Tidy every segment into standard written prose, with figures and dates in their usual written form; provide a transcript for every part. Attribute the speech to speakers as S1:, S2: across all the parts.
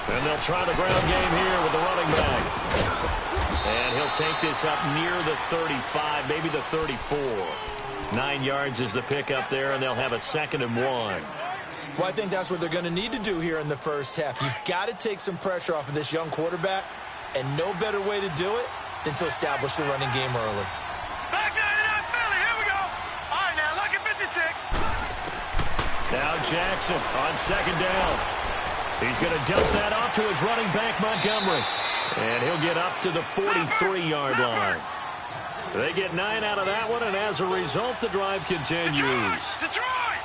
S1: And they'll try the ground game here with the running back. And he'll take this up near the 35, maybe the 34. 9 yards is the pickup there, and they'll have a 2nd and 1.
S2: Well, I think that's what they're going to need to do here in the first half. You've got to take some pressure off of this young quarterback, and no better way to do it than to establish the running game early.
S3: Back 99 Philly, here we go. All right, now, look at 56.
S1: Now Jackson on 2nd down. He's going to dump that off to his running back, Montgomery. And he'll get up to the 43-yard line. They get 9 out of that one, and as a result, the drive continues.
S3: Detroit!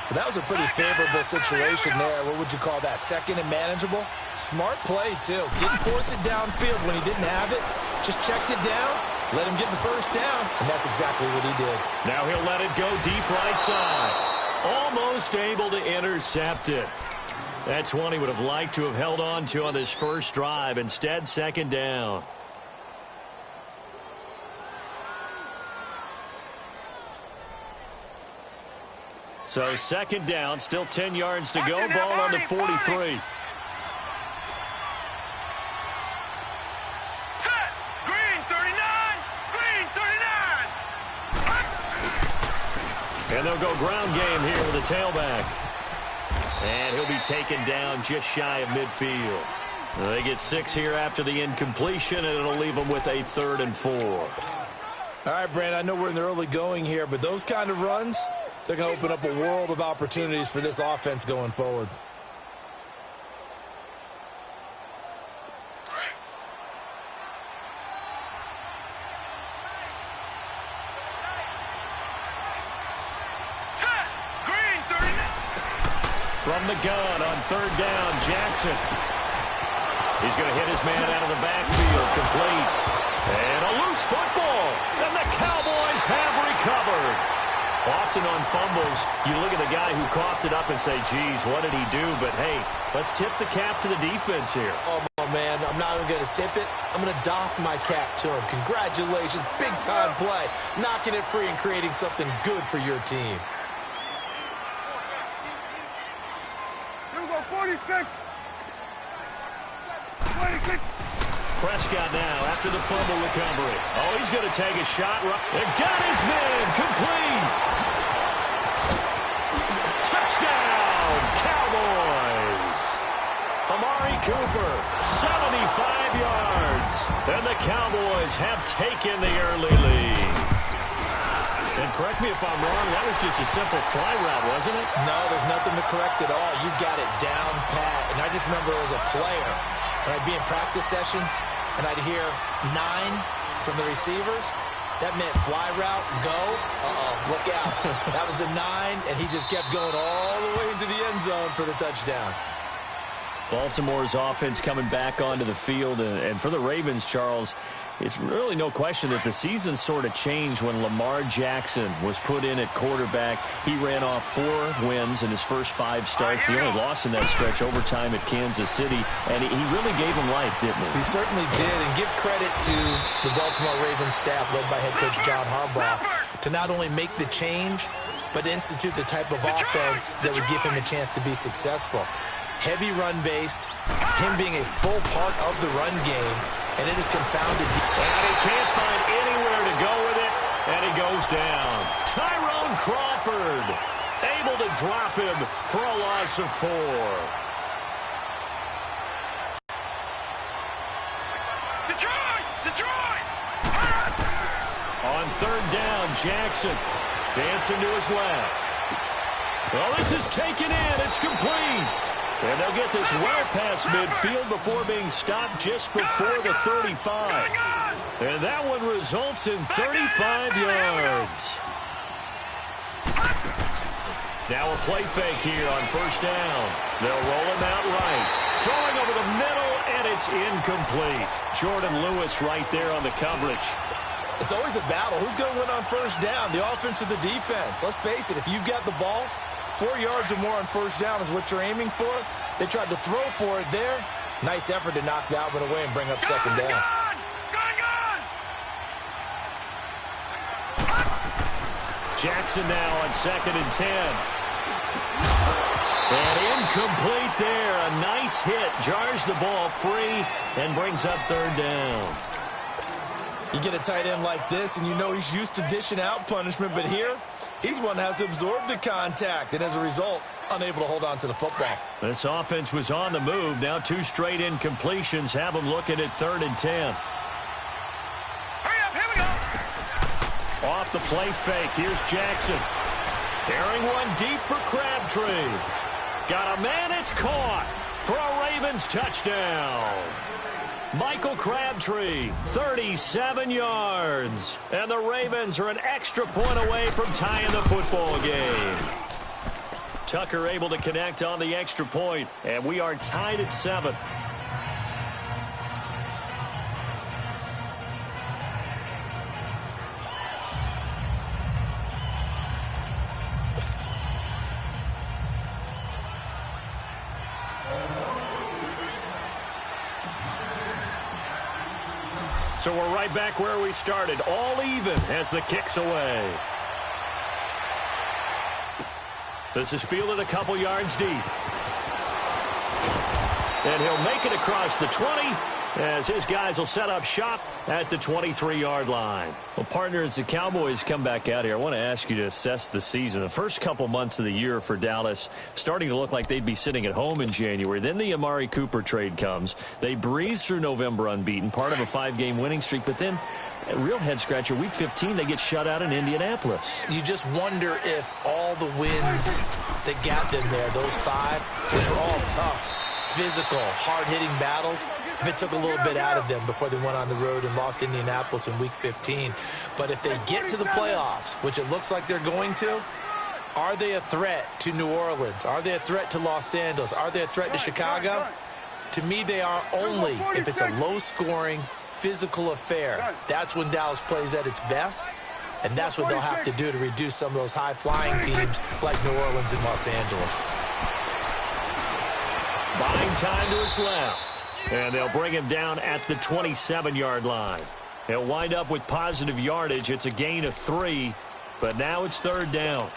S2: Well, that was a pretty favorable situation there. What would you call that, 2nd and manageable? Smart play, too. Didn't force it downfield when he didn't have it. Just checked it down, let him get the first down, and that's exactly what he did.
S1: Now he'll let it go deep right side. Almost able to intercept it. That's one he would have liked to have held on to on this first drive. Instead, 2nd down. So 2nd down, still 10 yards to go. Ball on the 43.
S3: Set! Green 39! Green 39!
S1: And they'll go ground game here with a tailback. And he'll be taken down just shy of midfield. They get 6 here after the incompletion, and it'll leave them with a 3rd and 4.
S2: All right, Brand, I know we're in the early going here, but those kind of runs, they're going to open up a world of opportunities for this offense going forward.
S3: Set! Green 39!
S1: From the gun on 3rd down, Jackson. He's going to hit his man out of the backfield, complete. And a loose football, and the Cowboys have recovered. Often on fumbles, you look at the guy who coughed it up and say, geez, what did he do? But, hey, let's tip the cap to the defense here.
S2: Oh, man, I'm not even going to tip it. I'm going to doff my cap to him. Congratulations, big-time play. Knocking it free and creating something good for your team.
S3: Here we go, 46! 26!
S1: Prescott now after the fumble recovery. Oh, he's going to take a shot. And got his man complete. Touchdown, Cowboys. Amari Cooper, 75 yards. And the Cowboys have taken the early lead. And correct me if I'm wrong, that was just a simple fly route, wasn't it?
S2: No, there's nothing to correct at all. You got it down pat. And I just remember as a player, when I'd be in practice sessions and I'd hear 9 from the receivers, that meant fly route, go, look out. That was the 9, and he just kept going all the way into the end zone for the touchdown.
S1: Baltimore's offense coming back onto the field, and for the Ravens, Charles, it's really no question that the season sort of changed when Lamar Jackson was put in at quarterback. He ran off 4 wins in his first 5 starts. The only loss in that stretch, overtime at Kansas City, and he really gave him life, didn't he?
S2: He certainly did, and give credit to the Baltimore Ravens staff led by head coach John Harbaugh to not only make the change, but institute the type of offense that would give him a chance to be successful. Heavy run-based, him being a full part of the run game, and it is confounded.
S1: And he can't find anywhere to go with it, and he goes down. Tyrone Crawford able to drop him for a loss of 4.
S3: Detroit! Detroit!
S1: On 3rd down, Jackson dancing to his left. Well, this is taken in. It's complete. And they'll get this well past midfield before being stopped just before the 35. And that one results in 35 yards. Now a play fake here on 1st down. They'll roll him out right. Throwing over the middle, and it's incomplete. Jordan Lewis right there on the coverage.
S2: It's always a battle. Who's going to win on 1st down, the offense or the defense? Let's face it, if you've got the ball, 4 yards or more on 1st down is what you're aiming for. They tried to throw for it there. Nice effort to knock that one away and bring up 2nd down.
S1: Jackson now on 2nd and 10. And incomplete there. A nice hit. Jars the ball free and brings up 3rd down.
S2: You get a tight end like this, and you know he's used to dishing out punishment, but here, he's one that has to absorb the contact, and as a result, unable to hold on to the football.
S1: This offense was on the move. Now 2 straight incompletions have them looking at 3rd and 10.
S3: Hurry up, here we go.
S1: Off the play fake. Here's Jackson. Airing one deep for Crabtree. Got a man, it's caught for a Ravens touchdown. Michael Crabtree, 37 yards. And the Ravens are an extra point away from tying the football game. Tucker able to connect on the extra point, and we are tied at 7. So we're right back where we started, all even as the kick's away. This is fielded a couple yards deep. And he'll make it across the 20 as his guys will set up shop at the 23-yard line. Well, partner, as the Cowboys come back out here, I want to ask you to assess the season. The first couple months of the year for Dallas starting to look like they'd be sitting at home in January. Then the Amari Cooper trade comes. They breeze through November unbeaten, part of a 5-game winning streak. But then, a real head-scratcher, Week 15, they get shut out in Indianapolis.
S2: You just wonder if all the wins that got them there, those 5, which were all tough, physical, hard-hitting battles, if it took a little bit out of them before they went on the road and lost Indianapolis in Week 15. But if they get to the playoffs, which it looks like they're going to, are they a threat to New Orleans? Are they a threat to Los Angeles? Are they a threat to Chicago? To me, they are only if it's a low-scoring, physical affair. That's when Dallas plays at its best, and that's what they'll have to do to reduce some of those high-flying teams like New Orleans and Los Angeles.
S1: Buying time to his left. And they'll bring him down at the 27-yard line. He'll wind up with positive yardage. It's a gain of 3, but now it's 3rd down.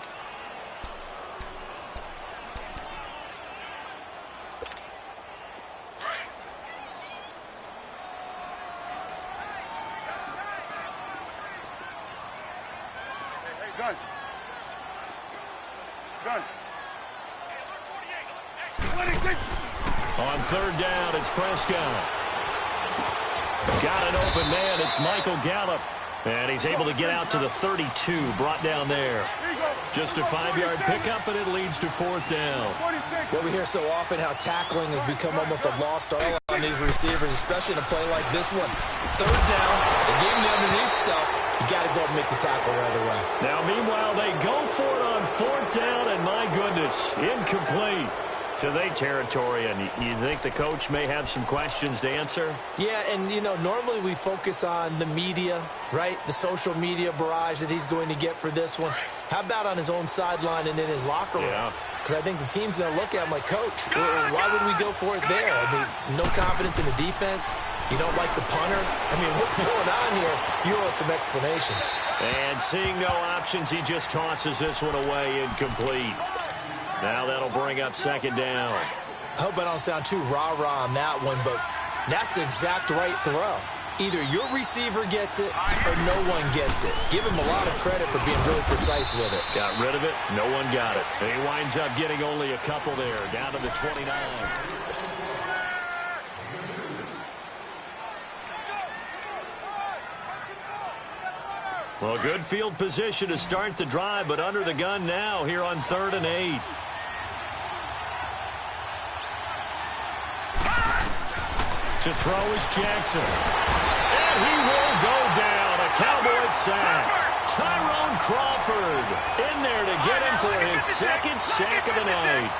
S3: Gun. Gun.
S1: On 3rd down, it's Prescott. Got an open man. It's Michael Gallup. And he's able to get out to the 32, brought down there. Just a 5-yard pickup, and it leads to 4th down.
S2: Well, we hear so often how tackling has become almost a lost art on these receivers, especially in a play like this one. 3rd down, they gave him the underneath stuff. You got to go and make the tackle right away.
S1: Now, meanwhile, they go for it on 4th down, and my goodness, incomplete. So they territory, and you think the coach may have some questions to answer?
S2: Yeah, and, you know, normally we focus on the media, right? The social media barrage that he's going to get for this one. How about on his own sideline and in his locker room?
S1: Yeah.
S2: Because I think the team's going to look at him like, Coach, why would we go for it there? I mean, no confidence in the defense. You don't like the punter? I mean, what's going on here? You owe us some explanations.
S1: And seeing no options, he just tosses this one away, incomplete. Now that'll bring up 2nd down.
S2: I hope I don't sound too rah-rah on that one, but that's the exact right throw. Either your receiver gets it or no one gets it. Give him a lot of credit for being really precise with it.
S1: Got rid of it. No one got it. And he winds up getting only a couple there, down to the 29. Well, good field position to start the drive, but under the gun now here on 3rd and 8. To throw is Jackson. And he will go down. A Cowboys sack. Tyrone Crawford in there to get him for his 2nd sack of the night.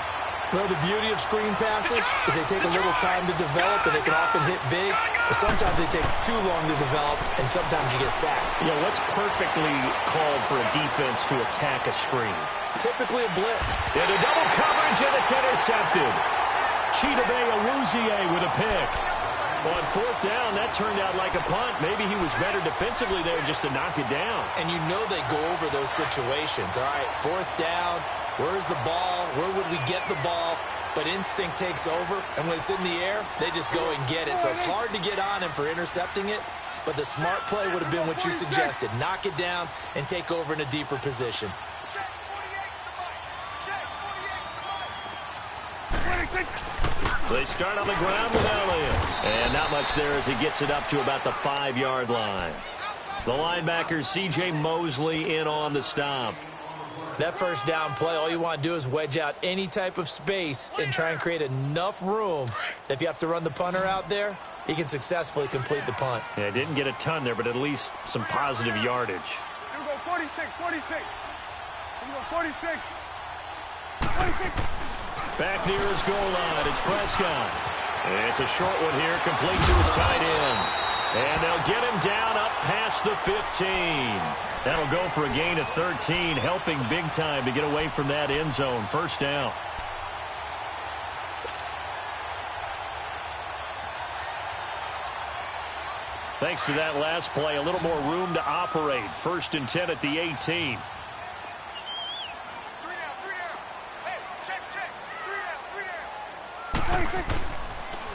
S2: Well, the beauty of screen passes is they take a little time to develop, and they can often hit big. But sometimes they take too long to develop, and sometimes you get sacked.
S1: You know, what's perfectly called for a defense to attack a screen?
S2: Typically a blitz.
S1: Into double coverage, and it's intercepted. Chidobe Awuzie with a pick. On fourth down, that turned out like a punt. Maybe he was better defensively there just to knock it down.
S2: And you know they go over those situations. All right, fourth down, where's the ball? Where would we get the ball? But instinct takes over, and when it's in the air, they just go and get it. So it's hard to get on him for intercepting it, but the smart play would have been what you suggested. Knock it down and take over in a deeper position.
S1: They start on the ground with Elliott. And not much there as he gets it up to about the 5-yard line. The linebacker, C.J. Mosley, in on the stop.
S2: That first down play, all you want to do is wedge out any type of space and try and create enough room that if you have to run the punter out there, he can successfully complete the punt.
S1: Yeah, didn't get a ton there, but at least some positive yardage.
S3: Here we go, 46, 46. Here we go, 46. 46.
S1: Back near his goal line, it's Prescott. It's a short one here, complete to his tight end. And they'll get him down up past the 15. That'll go for a gain of 13, helping big time to get away from that end zone. First down. Thanks to that last play, a little more room to operate. 1st and 10 at the 18.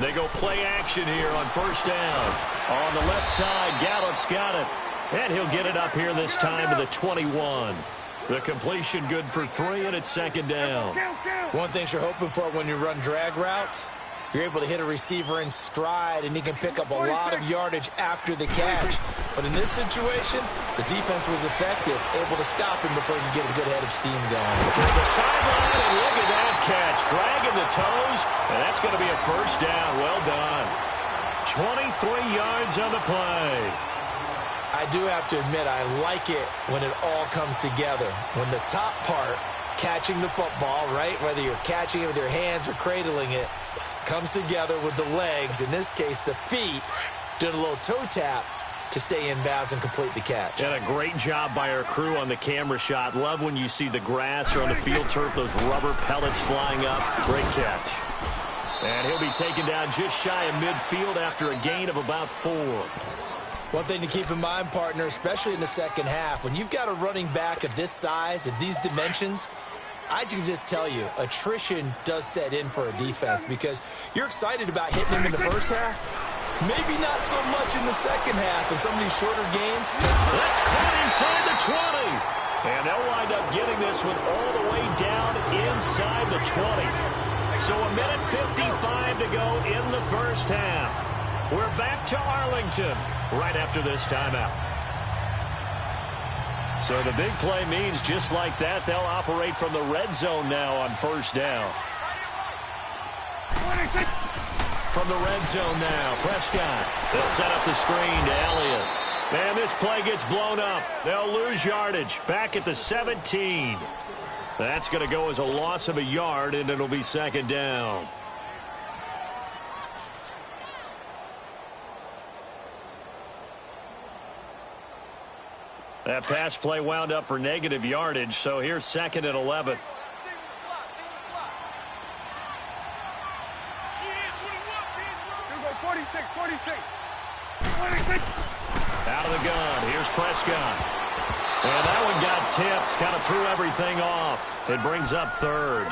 S1: They go play action here on first down. On the left side, Gallup's got it. And he'll get it up here this time to the 21. The completion good for 3, and it's 2nd down.
S2: One thing you're hoping for when you run drag routes, you're able to hit a receiver in stride, and he can pick up a lot of yardage after the catch. But in this situation, the defense was effective, able to stop him before he could get a good head of steam going.
S1: To the sideline, and look at that catch. Dragging the toes, and that's going to be a first down. Well done. 23 yards on the play.
S2: I do have to admit, I like it when it all comes together. When the top part, catching the football, right, whether you're catching it with your hands or cradling it, comes together with the legs, in this case the feet, doing a little toe tap to stay in bounds and complete the catch.
S1: And a great job by our crew on the camera shot. Love when you see the grass or on the field turf, those rubber pellets flying up. Great catch. And he'll be taken down just shy of midfield after a gain of about 4.
S2: One thing to keep in mind, partner, especially in the second half, when you've got a running back of this size, of these dimensions, I can just tell you, attrition does set in for a defense because you're excited about hitting him in the first half. Maybe not so much in the second half in some of these shorter gains.
S1: That's caught inside the 20. And they'll wind up getting this one all the way down inside the 20. So a minute 55 to go in the first half. We're back to Arlington right after this timeout. So the big play means just like that, they'll operate from the red zone now on first down. From the red zone now, Prescott. They'll set up the screen to Elliott. Man, this play gets blown up. They'll lose yardage back at the 17. That's going to go as a loss of a yard, and it'll be 2nd down. That pass play wound up for negative yardage, so here's 2nd and 11. Out of the gun, here's Prescott. And that one got tipped, kind of threw everything off. It brings up 3rd.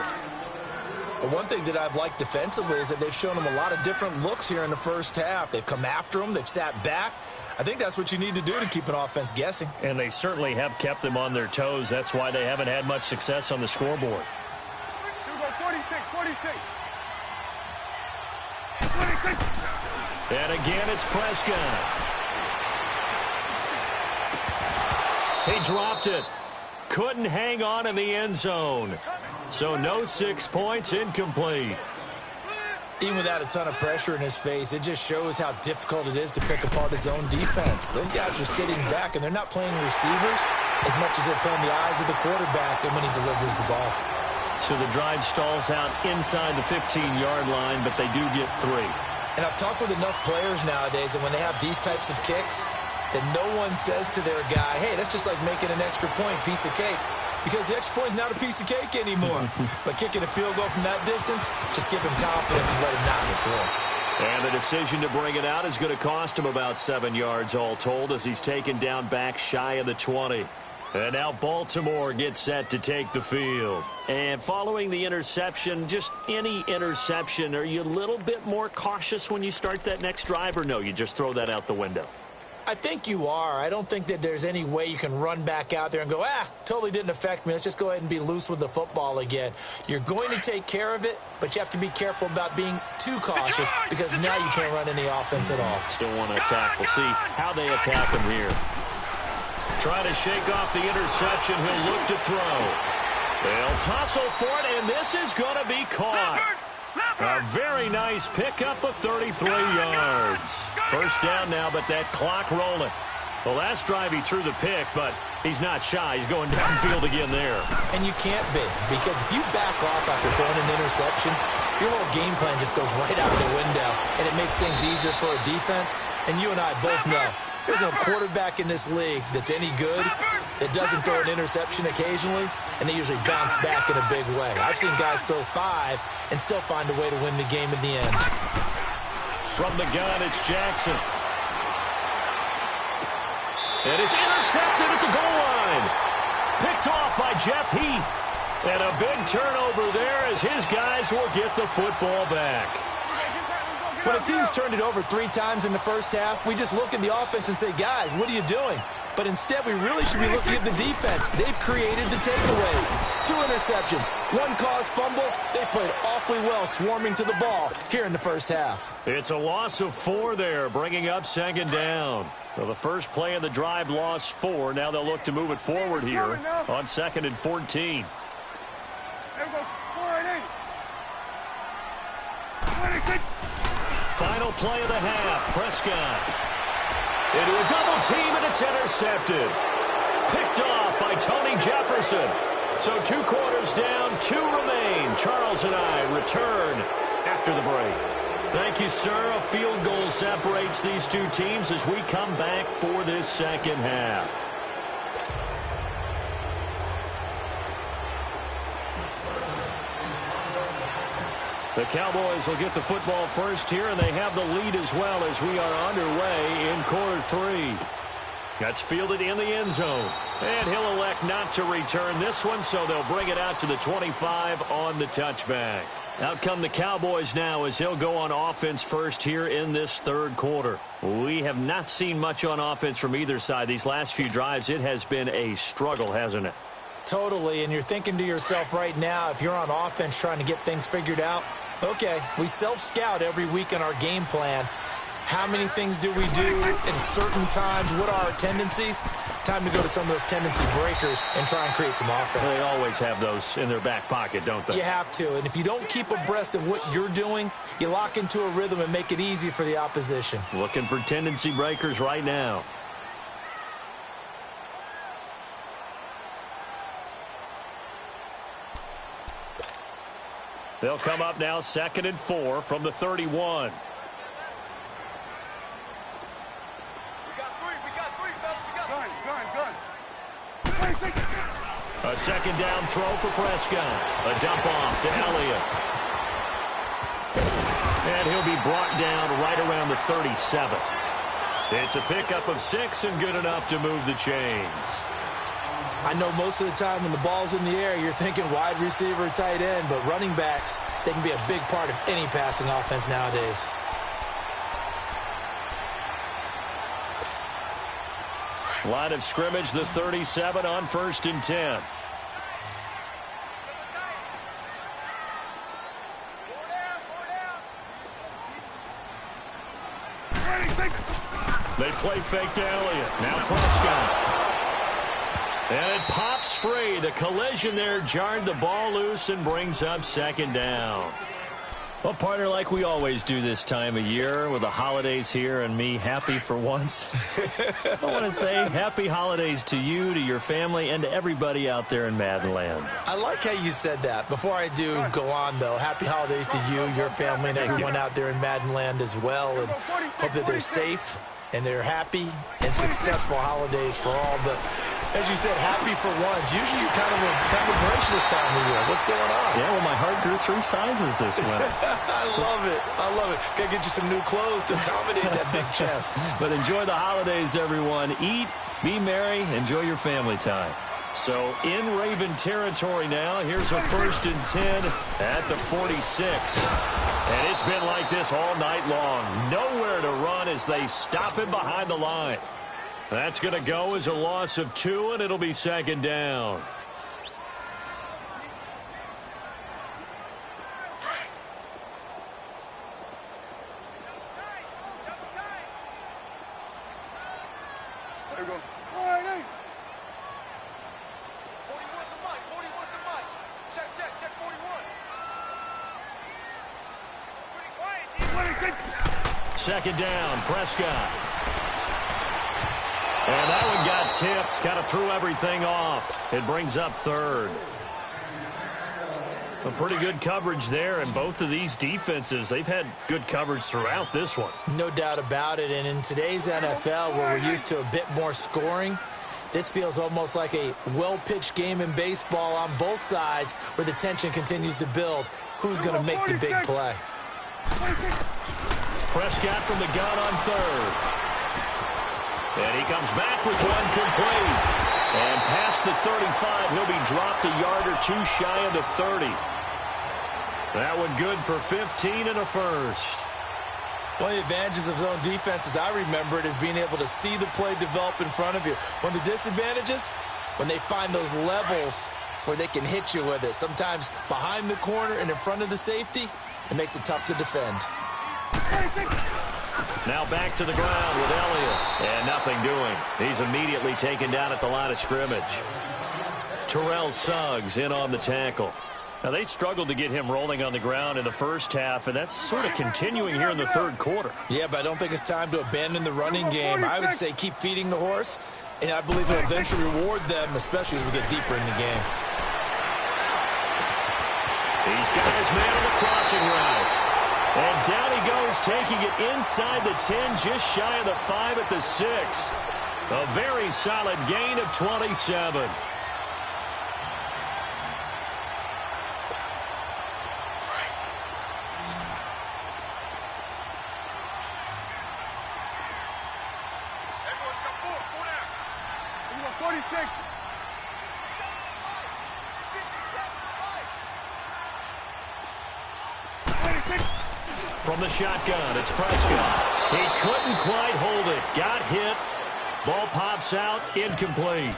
S2: But one thing that I've liked defensively is that they've shown him a lot of different looks here in the first half. They've come after him, they've sat back. I think that's what you need to do to keep an offense guessing.
S1: And they certainly have kept them on their toes. That's why they haven't had much success on the scoreboard.
S3: Here we go, 46, 46. 46.
S1: And again, it's Prescott. He dropped it. Couldn't hang on in the end zone. So no 6 points, incomplete.
S2: Even without a ton of pressure in his face, it just shows how difficult it is to pick apart his own defense. Those guys are sitting back, and they're not playing receivers as much as they're playing the eyes of the quarterback and when he delivers the ball.
S1: So the drive stalls out inside the 15-yard line, but they do get 3.
S2: And I've talked with enough players nowadays, and when they have these types of kicks, that no one says to their guy, hey, that's just like making an extra point, piece of cake. Because the extra point is not a piece of cake anymore. But kicking a field goal from that distance, just give him confidence and let him not get through.
S1: And the decision to bring it out is going to cost him about 7 yards all told as he's taken down back shy of the 20. And now Baltimore gets set to take the field. And following the interception, just any interception, are you a little bit more cautious when you start that next drive, or no, you just throw that out the window?
S2: I think you are. I don't think that there's any way you can run back out there and go, totally didn't affect me. Let's just go ahead and be loose with the football again. You're going to take care of it, but you have to be careful about being too cautious because now you can't run any offense at all.
S1: Still want to attack. We'll see how they attack him here. Trying to shake off the interception. He'll look to throw. They'll tussle for it, and this is going to be caught. A very nice pickup of 33 yards. First down now, but that clock rolling. The last drive he threw the pick, but he's not shy. He's going downfield again there.
S2: And you can't be, because if you back off after throwing an interception, your whole game plan just goes right out the window, and it makes things easier for a defense. And you and I both know there's a quarterback in this league that's any good that doesn't throw an interception occasionally, and they usually bounce back in a big way. I've seen guys throw 5 and still find a way to win the game in the end.
S1: From the gun, it's Jackson. And it's intercepted at the goal line. Picked off by Jeff Heath. And a big turnover there as his guys will get the football back.
S2: When a team's turned it over 3 times in the first half, we just look at the offense and say, guys, what are you doing? But instead, we really should be looking at the defense. They've created the takeaways. 2 interceptions, 1 caused fumble. They played awfully well swarming to the ball here in the first half.
S1: It's a loss of 4 there, bringing up second down. Well, the first play of the drive lost 4. Now they'll look to move it forward here on 2nd and 14. Final play of the half. Prescott into a double team, and it's intercepted. Picked off by Tony Jefferson. So 2 quarters down, 2 remain. Charles and I return after the break. Thank you, sir. A field goal separates these 2 teams as we come back for this second half. The Cowboys will get the football first here, and they have the lead as well as we are underway in quarter 3. That's fielded in the end zone. And he'll elect not to return this one, so they'll bring it out to the 25 on the touchback. Out come the Cowboys now as he'll go on offense first here in this third quarter. We have not seen much on offense from either side. These last few drives, it has been a struggle, hasn't it?
S2: Totally, and you're thinking to yourself right now, if you're on offense trying to get things figured out, okay, we self-scout every week in our game plan. How many things do we do at certain times? What are our tendencies? Time to go to some of those tendency breakers and try and create some offense.
S1: They always have those in their back pocket, don't they?
S2: You have to, and if you don't keep abreast of what you're doing, you lock into a rhythm and make it easy for the opposition.
S1: Looking for tendency breakers right now. They'll come up now 2nd and 4 from the 31. A second down throw for Prescott. A dump off to Elliott. And he'll be brought down right around the 37. It's a pickup of 6 and good enough to move the chains.
S2: I know most of the time when the ball's in the air, you're thinking wide receiver, tight end, but running backs, they can be a big part of any passing offense nowadays.
S1: Line of scrimmage, the 37 on 1st and 10. They play fake to Elliott. Now Prescott. And it pops free. The collision there jarred the ball loose and brings up second down. Well, partner, like we always do this time of year with the holidays here and me happy for once. I want to say happy holidays to you, to your family, and to everybody out there in Maddenland.
S2: I like how you said that. Before I do go on, though, happy holidays to you, your family, and everyone out there in Maddenland as well. And hope that they're safe and they're happy and successful holidays for all. But As you said, happy for once. Usually you're kind of gracious this time of year. What's going on?
S1: Yeah, well, my heart grew 3 sizes this winter.
S2: I love it. I love it. Got to get you some new clothes to accommodate that big chest.
S1: But enjoy the holidays, everyone. Eat, be merry, enjoy your family time. So in Raven territory now, here's a 1st and 10 at the 46. And it's been like this all night long. Nowhere to run as they stop him behind the line. That's going to go as a loss of 2, and it'll be 2nd down.
S3: There we go. All right, hey.
S4: 41's the mic. 41's the mic. Check 41. Pretty quiet, D.
S1: 2nd down, Prescott. And that one got tipped, kind of threw everything off. It brings up 3rd. A pretty good coverage there, and both of these defenses, they've had good coverage throughout this one.
S2: No doubt about it, and in today's NFL, where we're used to a bit more scoring, this feels almost like a well-pitched game in baseball on both sides where the tension continues to build. Who's going to make the big play?
S1: Prescott from the gun on 3rd. And he comes back with one complete. And past the 35, he'll be dropped a yard or 2 shy of the 30. That one good for 15 and a 1st.
S2: One of the advantages of zone defense, as I remember it, is being able to see the play develop in front of you. One of the disadvantages, when they find those levels where they can hit you with it. Sometimes behind the corner and in front of the safety, it makes it tough to defend.
S1: Now back to the ground with Elliott. And nothing doing. He's immediately taken down at the line of scrimmage. Terrell Suggs in on the tackle. Now, they struggled to get him rolling on the ground in the first half, and that's sort of continuing here in the 3rd quarter.
S2: Yeah, but I don't think it's time to abandon the running game. I would say keep feeding the horse, and I believe it'll eventually reward them, especially as we get deeper in the game.
S1: He's got his man on the crossing route. And down he goes, taking it inside the 10, just shy of the 5 at the 6. A very solid gain of 27.
S4: Everyone's got 4. 4 down.
S3: You got 46.
S4: 57.
S3: 26.
S1: From the shotgun, it's Prescott. He couldn't quite hold it. Got hit. Ball pops out, incomplete.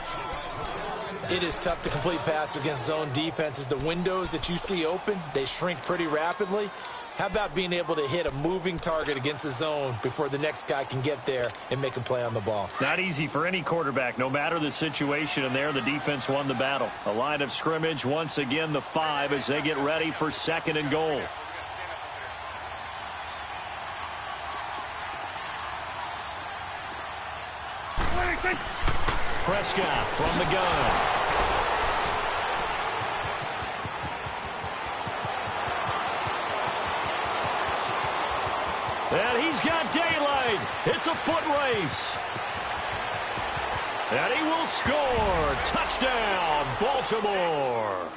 S2: It is tough to complete passes against zone defenses. The windows that you see open, they shrink pretty rapidly. How about being able to hit a moving target against the zone before the next guy can get there and make a play on the ball?
S1: Not easy for any quarterback, no matter the situation, and there the defense won the battle. A line of scrimmage, once again the 5 as they get ready for 2nd and goal. Prescott from the gun. And he's got daylight. It's a foot race. And he will score. Touchdown, Baltimore.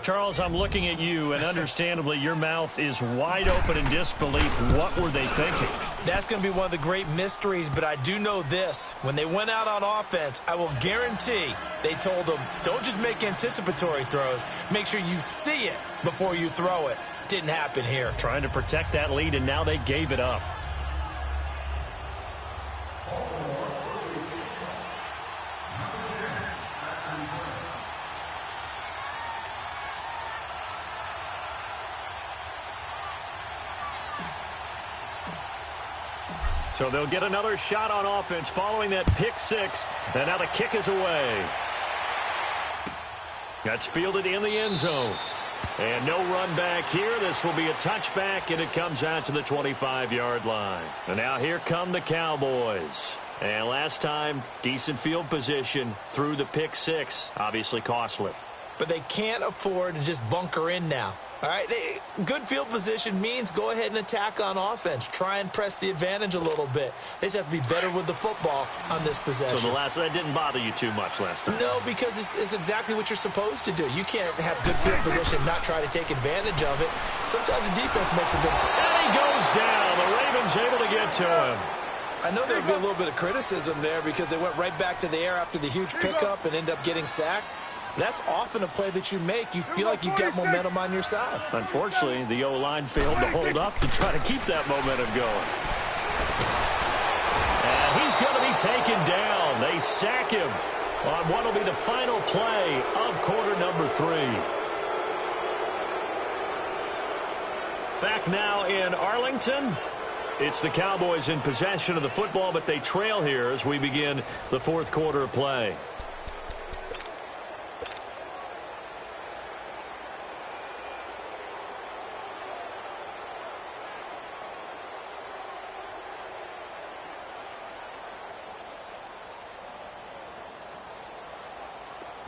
S1: Charles, I'm looking at you, and understandably, your mouth is wide open in disbelief. What were they thinking?
S2: That's going to be one of the great mysteries, but I do know this. When they went out on offense, I will guarantee they told them, don't just make anticipatory throws. Make sure you see it before you throw it. Didn't happen here.
S1: Trying to protect that lead, and now they gave it up. So they'll get another shot on offense following that pick 6. And now the kick is away. That's fielded in the end zone. And no run back here. This will be a touchback, and it comes out to the 25-yard line. And now here come the Cowboys. And last time, decent field position through the pick 6. Obviously costly.
S2: But they can't afford to just bunker in now. All right, good field position means go ahead and attack on offense. Try and press the advantage a little bit. They just have to be better with the football on this possession.
S1: So that didn't bother you too much last time?
S2: No, because it's exactly what you're supposed to do. You can't have good field position and not try to take advantage of it. Sometimes the defense makes a good...
S1: And he goes down. The Ravens able to get to him.
S2: I know there would be a little bit of criticism there because they went right back to the air after the huge pickup and ended up getting sacked. That's often a play that you make. You feel like you've got momentum on your side.
S1: Unfortunately, the O-line failed to hold up to try to keep that momentum going. And he's going to be taken down. They sack him on what will be the final play of quarter number 3. Back now in Arlington. It's the Cowboys in possession of the football, but they trail here as we begin the fourth quarter of play.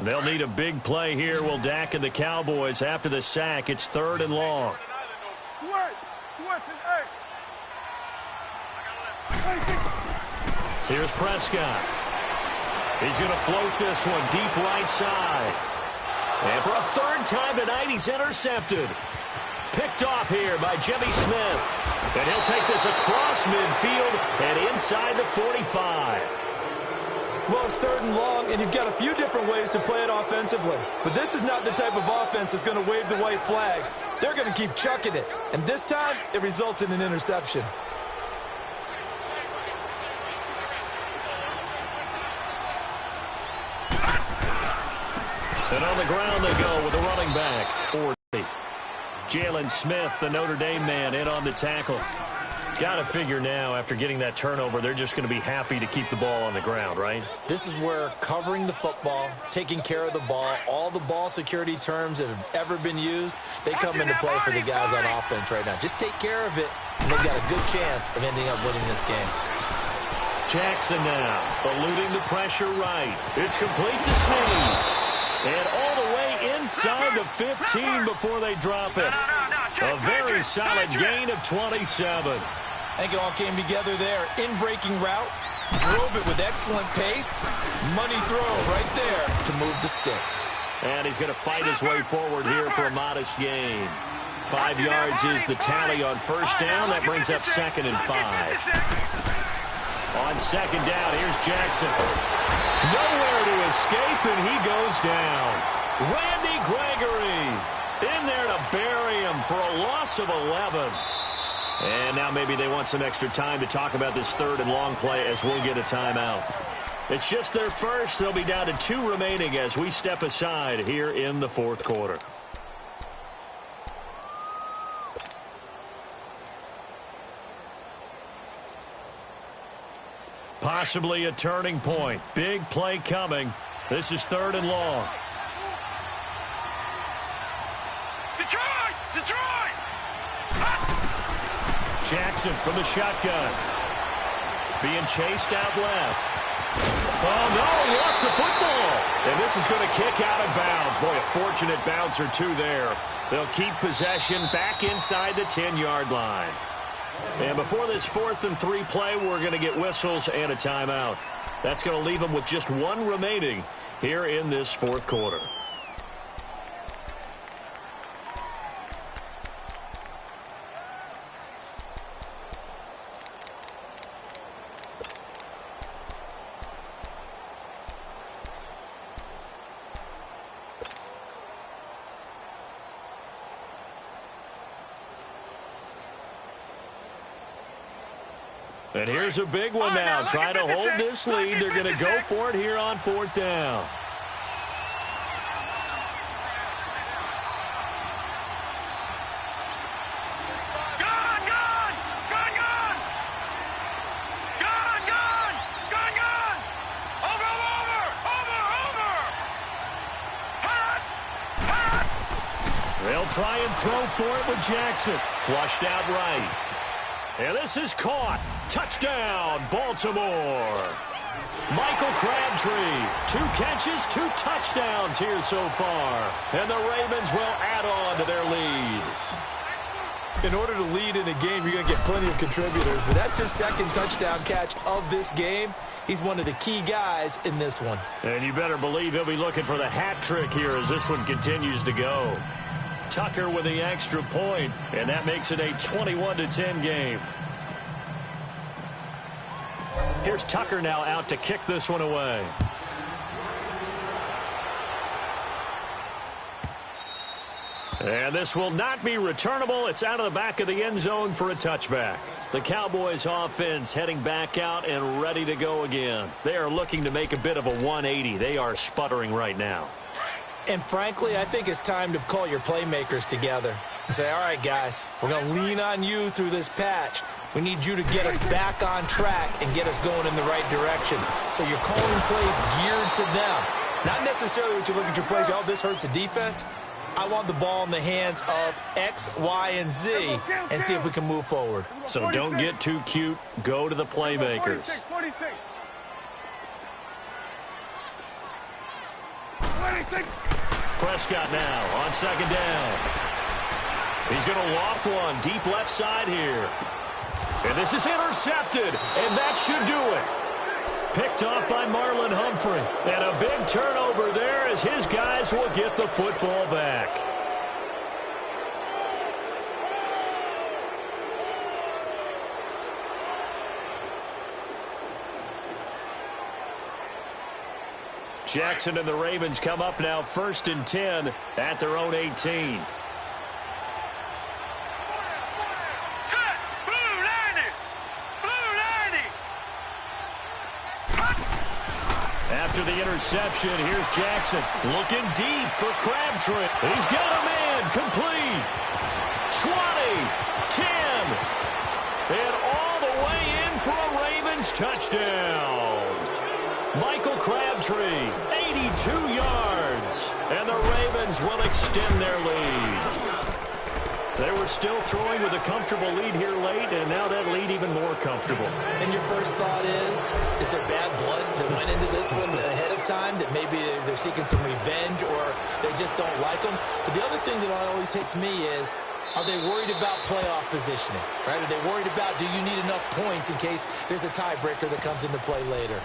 S1: They'll need a big play here, will Dak and the Cowboys after the sack. It's 3rd and long. Here's Prescott. He's going to float this one deep right side. And for a 3rd time tonight, he's intercepted. Picked off here by Jimmy Smith. And he'll take this across midfield and inside the 45.
S2: Well, it's 3rd and long, and you've got a few different ways to play it offensively. But this is not the type of offense that's going to wave the white flag. They're going to keep chucking it. And this time, it results in an interception.
S1: And on the ground they go with a running back. Jalen Smith, the Notre Dame man, in on the tackle. Got to figure now, after getting that turnover, they're just going to be happy to keep the ball on the ground, right?
S2: This is where covering the football, taking care of the ball, all the ball security terms that have ever been used, they come into play for the guys on offense right now. Just take care of it, and they've got a good chance of ending up winning this game.
S1: Jackson now, eluding the pressure right. It's complete to Snead. And all the way inside the 15 before they drop it. A very solid gain of 27.
S2: I think it all came together there. In-breaking route, drove it with excellent pace. Money throw right there to move the sticks.
S1: And he's going to fight his way forward here for a modest gain. 5 yards is the tally on first down. That brings up 2nd and 5. On 2nd down, here's Jackson. Nowhere to escape, and he goes down. Randy Gregory in there to bury him for a loss of 11. And now maybe they want some extra time to talk about this 3rd and long play as we'll get a timeout. It's just their first. They'll be down to 2 remaining as we step aside here in the fourth quarter. Possibly a turning point. Big play coming. This is 3rd and long.
S3: Detroit!
S1: Jackson from the shotgun. Being chased out left. Oh, no, lost the football. And this is going to kick out of bounds. Boy, a fortunate bounce or two there. They'll keep possession back inside the 10-yard line. And before this 4th and 3 play, we're going to get whistles and a timeout. That's going to leave them with just 1 remaining here in this fourth quarter. And here's a big one now. Trying to hold this lead. They're going to go for it here on 4th down. They'll try and throw for it with Jackson. Flushed out right. And this is caught. Touchdown, Baltimore. Michael Crabtree, 2 catches, 2 touchdowns here so far. And the Ravens will add on to their lead.
S2: In order to lead in a game, you're going to get plenty of contributors, but that's his 2nd touchdown catch of this game. He's one of the key guys in this one.
S1: And you better believe he'll be looking for the hat trick here as this one continues to go. Tucker with the extra point, and that makes it a 21-10 game. Here's Tucker now out to kick this one away. And this will not be returnable. It's out of the back of the end zone for a touchback. The Cowboys offense heading back out and ready to go again. They are looking to make a bit of a 180. They are sputtering right now.
S2: And frankly, I think it's time to call your playmakers together and say, all right, guys, we're going to lean on you through this patch. We need you to get us back on track and get us going in the right direction. So you're calling plays geared to them. Not necessarily what you look at your plays, oh, this hurts the defense. I want the ball in the hands of X, Y, and Z and see if we can move forward.
S1: So don't get too cute. Go to the playmakers.
S3: 46.
S1: Prescott now on 2nd down. He's going to loft one deep left side here. And this is intercepted, and that should do it. Picked off by Marlon Humphrey. And a big turnover there as his guys will get the football back. Jackson and the Ravens come up now 1st and 10 at their own 18. After the interception, here's Jackson looking deep for Crabtree. He's got a man complete. 20, 10, and all the way in for a Ravens touchdown. Michael Crabtree, 82 yards, and the Ravens will extend their lead. They were still throwing with a comfortable lead here late, and now that lead even more comfortable.
S2: And your first thought is there bad blood that went into this one ahead of time, that maybe they're seeking some revenge or they just don't like them? But the other thing that always hits me is, are they worried about playoff positioning? Right? Are they worried about, do you need enough points in case there's a tiebreaker that comes into play later?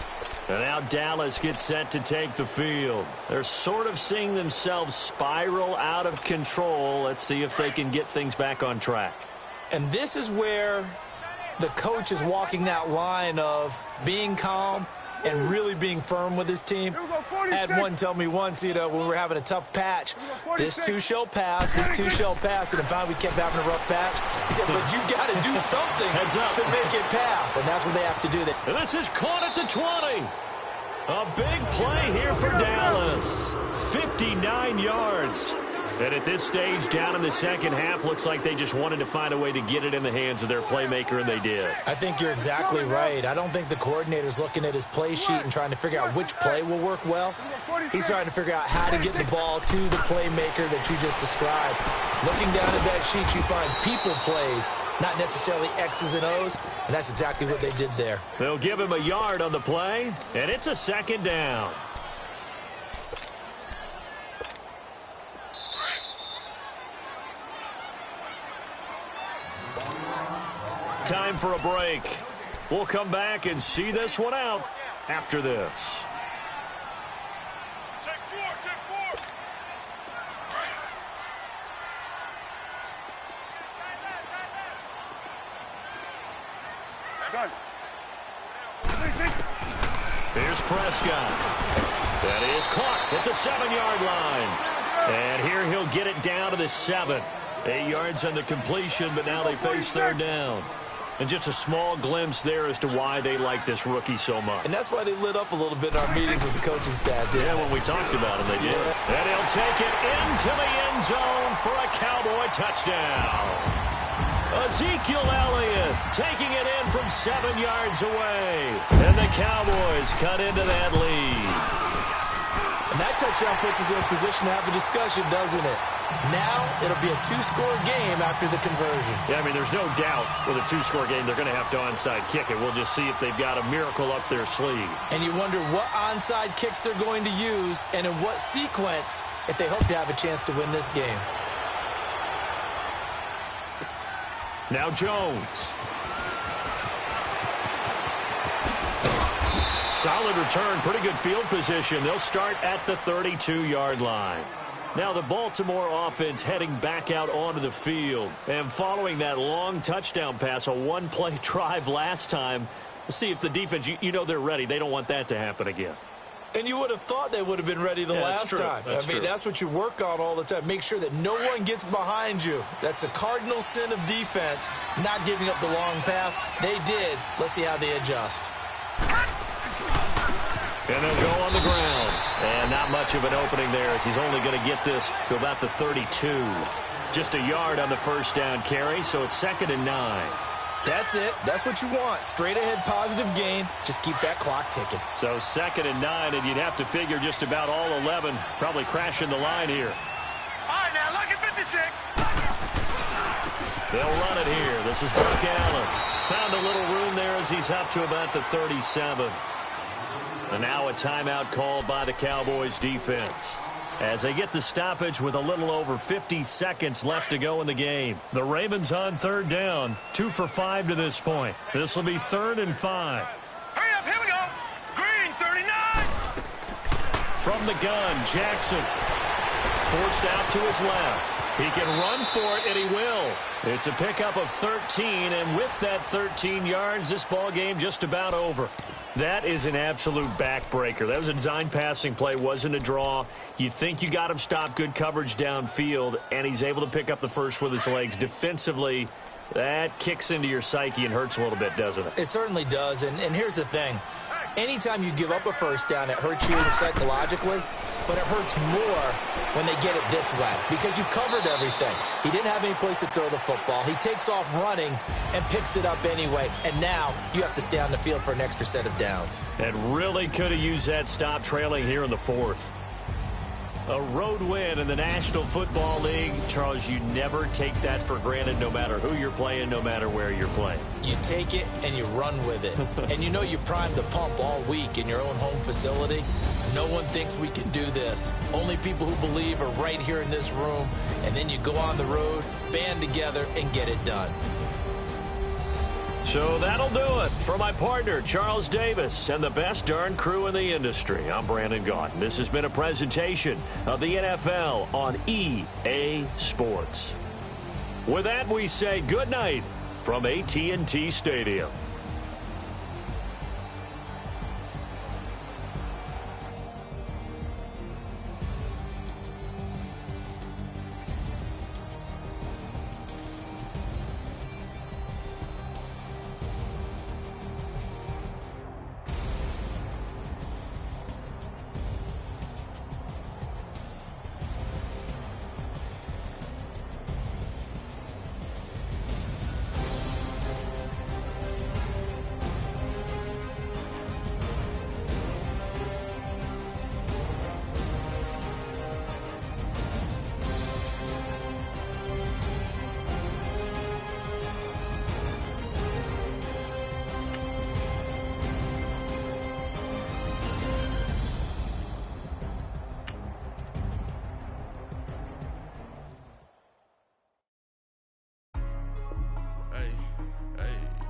S1: And now Dallas gets set to take the field. They're sort of seeing themselves spiral out of control. Let's see if they can get things back on track.
S2: And this is where the coach is walking that line of being calm and really being firm with his tem. I had one tell me once, when we were having a tough patch, this too shall pass, this too shall pass. And if we kept having a rough patch, he said, but you got to do something to make it pass. And that's what they have to do.
S1: And this is caught at the 20. A big play here for Dallas. 59 yards. And at this stage, down in the second half, looks like they just wanted to find a way to get it in the hands of their playmaker, and they did.
S2: I think you're exactly right. I don't think the coordinator's looking at his play sheet and trying to figure out which play will work well. He's trying to figure out how to get the ball to the playmaker that you just described. Looking down at that sheet, you find people plays, not necessarily X's and O's, and that's exactly what they did there.
S1: They'll give him a yard on the play, and it's a 2nd down. Time for a break. We'll come back and see this one out after this.
S4: Take four.
S3: Done.
S1: Here's Prescott. That is caught at the 7-yard line. And here he'll get it down to the 7. 8 yards on the completion, but now they face 3rd down. And just a small glimpse there as to why they like this rookie so much.
S2: And that's why they lit up a little bit in our meetings with the coaching staff.
S1: Yeah, when we talked about him, they did. And he'll take it into the end zone for a Cowboy touchdown. Ezekiel Elliott taking it in from 7 yards away. And the Cowboys cut into that lead.
S2: And that touchdown puts us in a position to have a discussion, doesn't it? Now it'll be a two-score game after the conversion.
S1: Yeah, I mean, there's no doubt with a two-score game they're going to have to onside kick it. We'll just see if they've got a miracle up their sleeve.
S2: And you wonder what onside kicks they're going to use and in what sequence if they hope to have a chance to win this game.
S1: Now Jones. Solid return, pretty good field position. They'll start at the 32-yard line. Now the Baltimore offense heading back out onto the field. And following that long touchdown pass, a one-play drive last time, let's see if the defense, you know they're ready. They don't want that to happen again.
S2: And you would have thought they would have been ready the last time. That's what you work on all the time. Make sure that no one gets behind you. That's the cardinal sin of defense, not giving up the long pass. They did. Let's see how they adjust.
S1: And they'll go on the ground. And not much of an opening there as he's only going to get this to about the 32. Just a yard on the first down carry, so it's 2nd and 9.
S2: That's it. That's what you want. Straight ahead positive gain. Just keep that clock ticking.
S1: So 2nd and 9, and you'd have to figure just about all 11 probably crashing the line here.
S3: All right, now, look at 56.
S1: They'll run it here. This is Buck Allen. Found a little room there as he's up to about the 37. And now a timeout called by the Cowboys defense as they get the stoppage with a little over 50 seconds left to go in the game. The Ravens on 3rd down, 2 for 5 to this point. This will be 3rd and 5.
S3: Hurry up, here we go. Green, 39.
S1: From the gun, Jackson forced out to his left. He can run for it, and he will. It's a pickup of 13, and with that 13 yards, this ball game just about over. That is an absolute backbreaker. That was a design passing play, wasn't a draw. You think you got him stopped, good coverage downfield, and he's able to pick up the first with his legs. Defensively, that kicks into your psyche and hurts a little bit, doesn't it?
S2: It certainly does, and here's the thing. Anytime you give up a first down, it hurts you psychologically, but it hurts more when they get it this way because you've covered everything. He didn't have any place to throw the football. He takes off running and picks it up anyway, and now you have to stay on the field for an extra set of downs.
S1: And really could have used that stop trailing here in the 4th. A road win in the National Football League. Charles, you never take that for granted no matter who you're playing, no matter where you're playing.
S2: You take it and you run with it. And you know you primed the pump all week in your own home facility. No one thinks we can do this. Only people who believe are right here in this room. And then you go on the road, band together, and get it done.
S1: So that'll do it for my partner, Charles Davis, and the best darn crew in the industry. I'm Brandon Gaudin. This has been a presentation of the NFL on EA Sports. With that, we say good night from AT&T Stadium.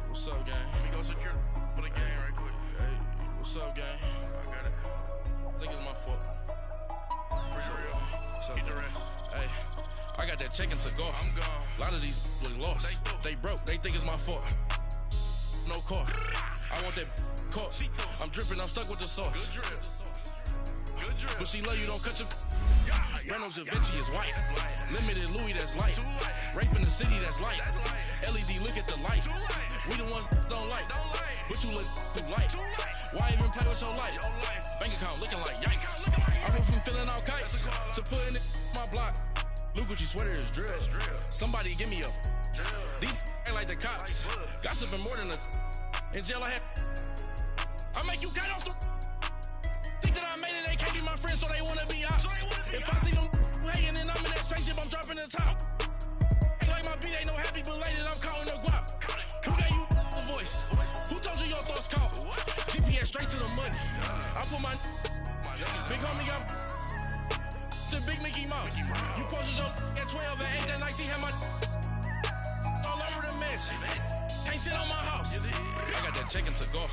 S5: What's up, gang? Let me go secure for the game right quick. Hey, what's up, gang? I got it. I think it's my fault. For real. Get the rest. Hey, I got that check-in to go. I'm gone. A lot of these look lost. They broke. They think it's my fault. No car. I want that caught. I'm dripping. I'm stuck with the sauce. Good drip. Good drip. But she love you. Don't cut your. Reynolds Da Vinci is white. Limited Louis, that's light. Rape in the city, that's light. LED, look at the light. We the ones don't like. But you look too light. Why even play with your life? Bank account looking like yikes. I went from filling out kites to putting it in my block. Blue Gucci sweater is drill. Somebody give me a. These ain't like the cops. Gossiping more than a. In jail I had. I make you cut off the. Think that I made it, they can't be my friends, so they wanna be ops. If I see them hating and I'm in that spaceship, I'm dropping the top. Ain't like my beat ain't no happy belated, I'm counting the guap. Who gave you the voice? Who told you your thoughts count? GPS straight to the money. I put my big homie got the big Mickey Mouse. You posted your at 12 and 8 that night, she had my all over the mansion. Can't sit on my house. I got that check and took off.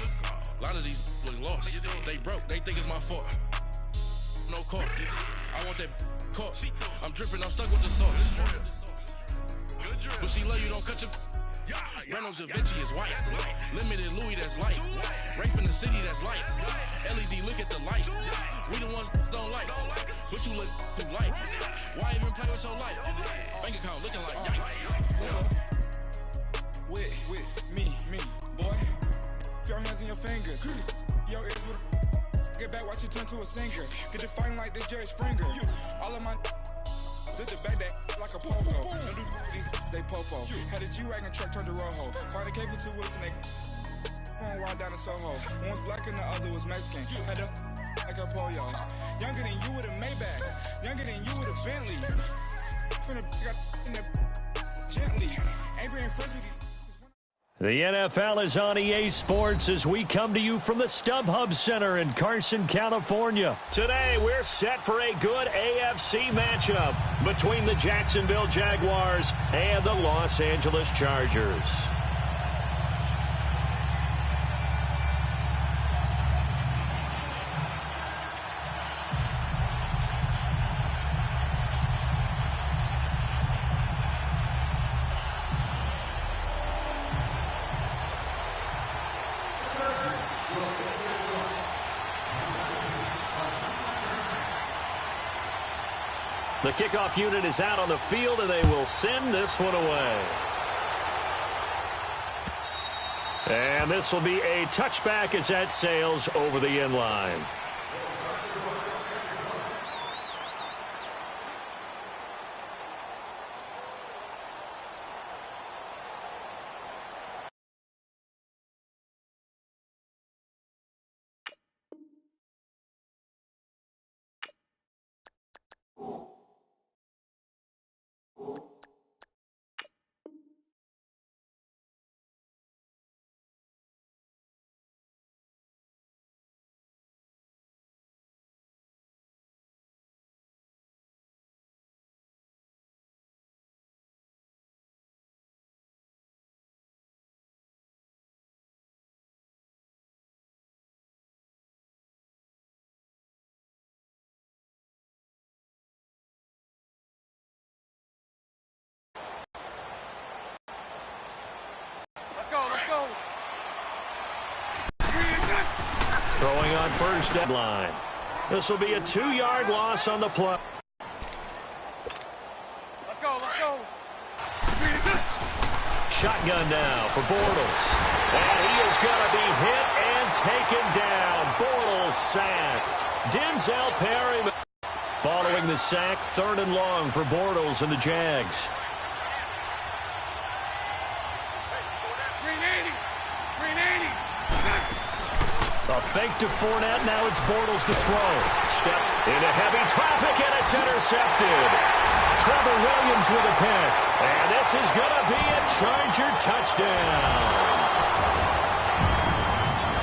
S5: A lot of these look lost. They broke, they think it's my fault. No court. I want that court. I'm dripping, I'm stuck with the sauce. But she love you, don't cut your. Breno Javinci is white. Limited Louis, that's light. Rape in the city, that's light. LED, look at the light. We the ones don't like. But you look too light. Why even play with your life? Bank account looking like yikes.
S6: With me, boy. Your hands in your fingers. Yo, ears with get back, watch you turn to a singer. Get to fighting like this Jerry Springer. All of my zip the back that like a pogo. Don't do these they popo. Had a G-Wagon truck turned to Rojo. Find a cable 2 wheels and they on ride down to Soho. One was black and the other was Mexican. Had a like a pollo. Younger than you with a Maybach. Younger than you with a Bentley. Finna got in the gently. Ain't being friends with these.
S1: The NFL is on EA Sports as we come to you from the StubHub Center in Carson, California. Today, we're set for a good AFC matchup between the Jacksonville Jaguars and the Los Angeles Chargers. The kickoff unit is out on the field, and they will send this one away. And this will be a touchback as that sails over the end line. Throwing on first deadline. This will be a 2-yard loss on the play.
S3: Let's go.
S1: Shotgun now for Bortles. And he is going to be hit and taken down. Bortles sacked. Denzel Perryman. Following the sack, 3rd and long for Bortles and the Jags. A fake to Fournette. Now it's Bortles to throw. Steps into heavy traffic, and it's intercepted. Trevor Williams with a pick. And this is going to be a Charger touchdown.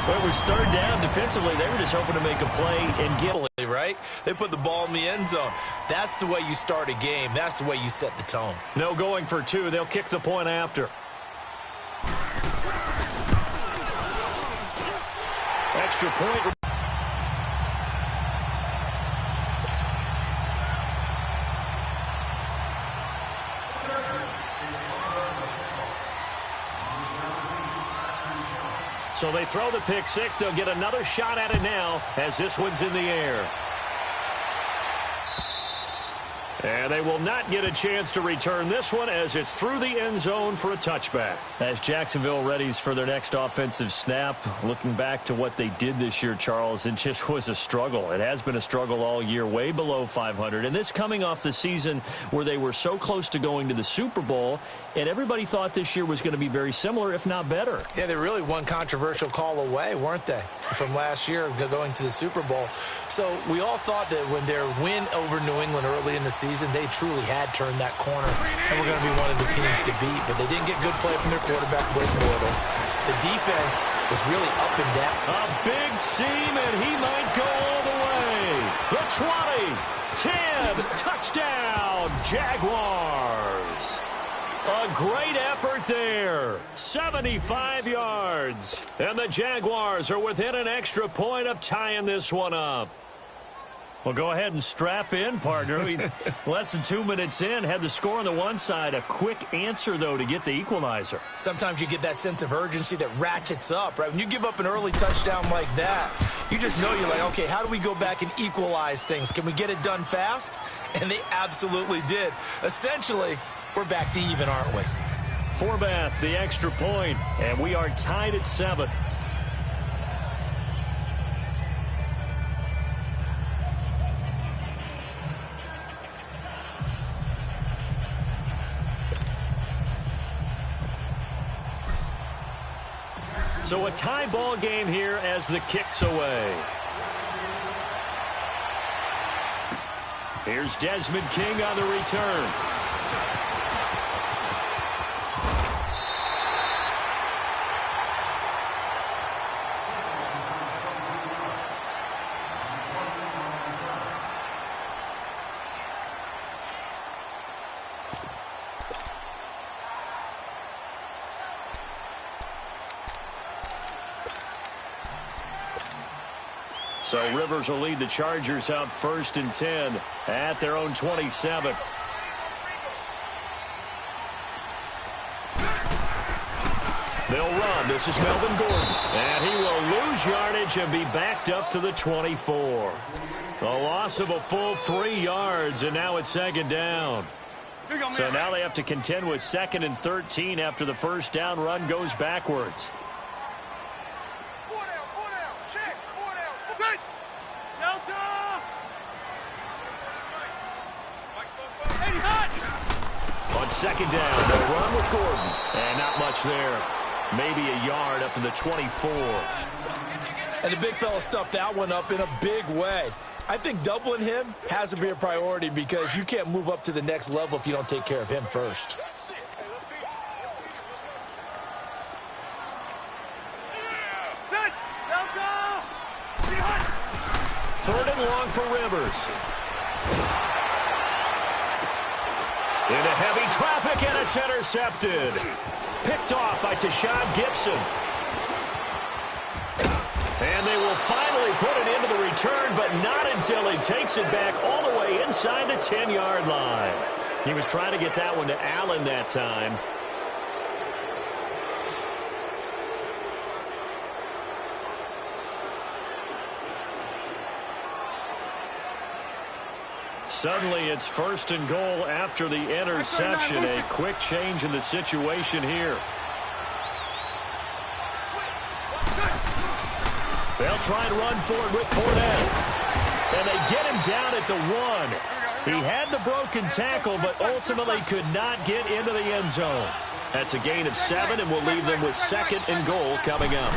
S1: Well, it was 3rd down. Defensively, they were just hoping to make a play and get it.
S2: Right? They put the ball in the end zone. That's the way you start a game. That's the way you set the tone.
S1: No going for 2. They'll kick the point after. Extra point. So they throw the pick 6. They'll get another shot at it now as this one's in the air. And they will not get a chance to return this one as it's through the end zone for a touchback.
S7: As Jacksonville readies for their next offensive snap, looking back to what they did this year, Charles, it just was a struggle. It has been a struggle all year, way below 500. And this coming off the season where they were so close to going to the Super Bowl, and everybody thought this year was going to be very similar, if not better.
S2: Yeah, they really one controversial call away, weren't they, from last year going to the Super Bowl. So we all thought that when their win over New England early in the season, they truly had turned that corner and were going to be one of the teams to beat. But they didn't get good play from their quarterback, Blake Bortles. The defense was really up and down.
S1: A big seam, and he might go all the way. The 20, 10, touchdown, Jaguars. A great effort there. 75 yards. And the Jaguars are within an extra point of tying this one up. Well, go ahead and strap in, partner. Less than 2 minutes in, had the score on the one side. A quick answer, though, to get the equalizer.
S2: Sometimes you get that sense of urgency that ratchets up, right? When you give up an early touchdown like that, you just know you're like, okay, how do we go back and equalize things? Can we get it done fast? And they absolutely did. Essentially, we're back to even, aren't we?
S1: Forbath, the extra point, and we are tied at 7. So a tie ball game here as the kick's away. Here's Desmond King on the return. So Rivers will lead the Chargers out 1st and 10 at their own 27. They'll run. This is Melvin Gordon. And he will lose yardage and be backed up to the 24. A loss of a full 3 yards, and now it's 2nd down. So now they have to contend with 2nd and 13 after the first down run goes backwards. On 2nd down, they'll run with Gordon. And not much there. Maybe a yard up to the 24.
S2: And the big fella stuffed that one up in a big way. I think doubling him has to be a priority because you can't move up to the next level if you don't take care of him first.
S1: 3rd and long for Rivers. Into heavy traffic, and it's intercepted. Picked off by Tashawn Gibson. And they will finally put it into the return, but not until he takes it back all the way inside the 10-yard line. He was trying to get that one to Allen that time. Suddenly, it's 1st and goal after the interception. A quick change in the situation here. They'll try and run forward with Fournette. And they get him down at the 1. He had the broken tackle, but ultimately could not get into the end zone. That's a gain of 7, and will leave them with 2nd and goal coming up.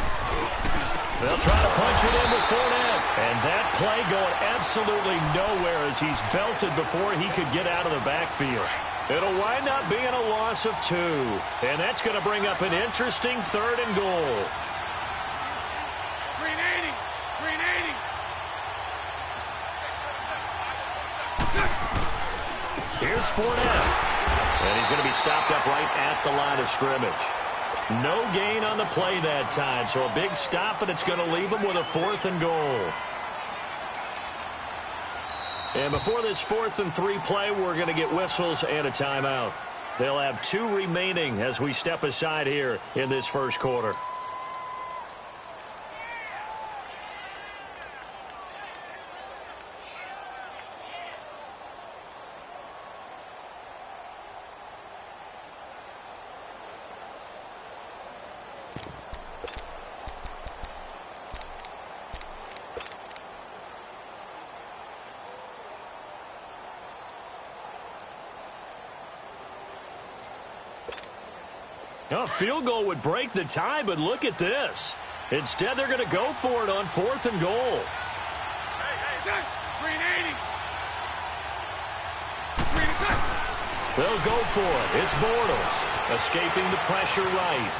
S1: They'll try to punch it in with Fournette. And that play going absolutely nowhere as he's belted before he could get out of the backfield. It'll wind up being a loss of 2. And that's going to bring up an interesting 3rd and goal.
S3: Green 80. Green 80.
S1: Here's Fournette. And he's going to be stopped up right at the line of scrimmage. No gain on the play that time, so a big stop, and it's going to leave him with a 4th and goal. And before this 4th and 3 play, we're going to get whistles and a timeout. They'll have 2 remaining as we step aside here in this first quarter.
S7: A field goal would break the tie, but look at this. Instead, they're going to go for it on 4th and goal. They'll go for it. It's Bortles escaping the pressure right.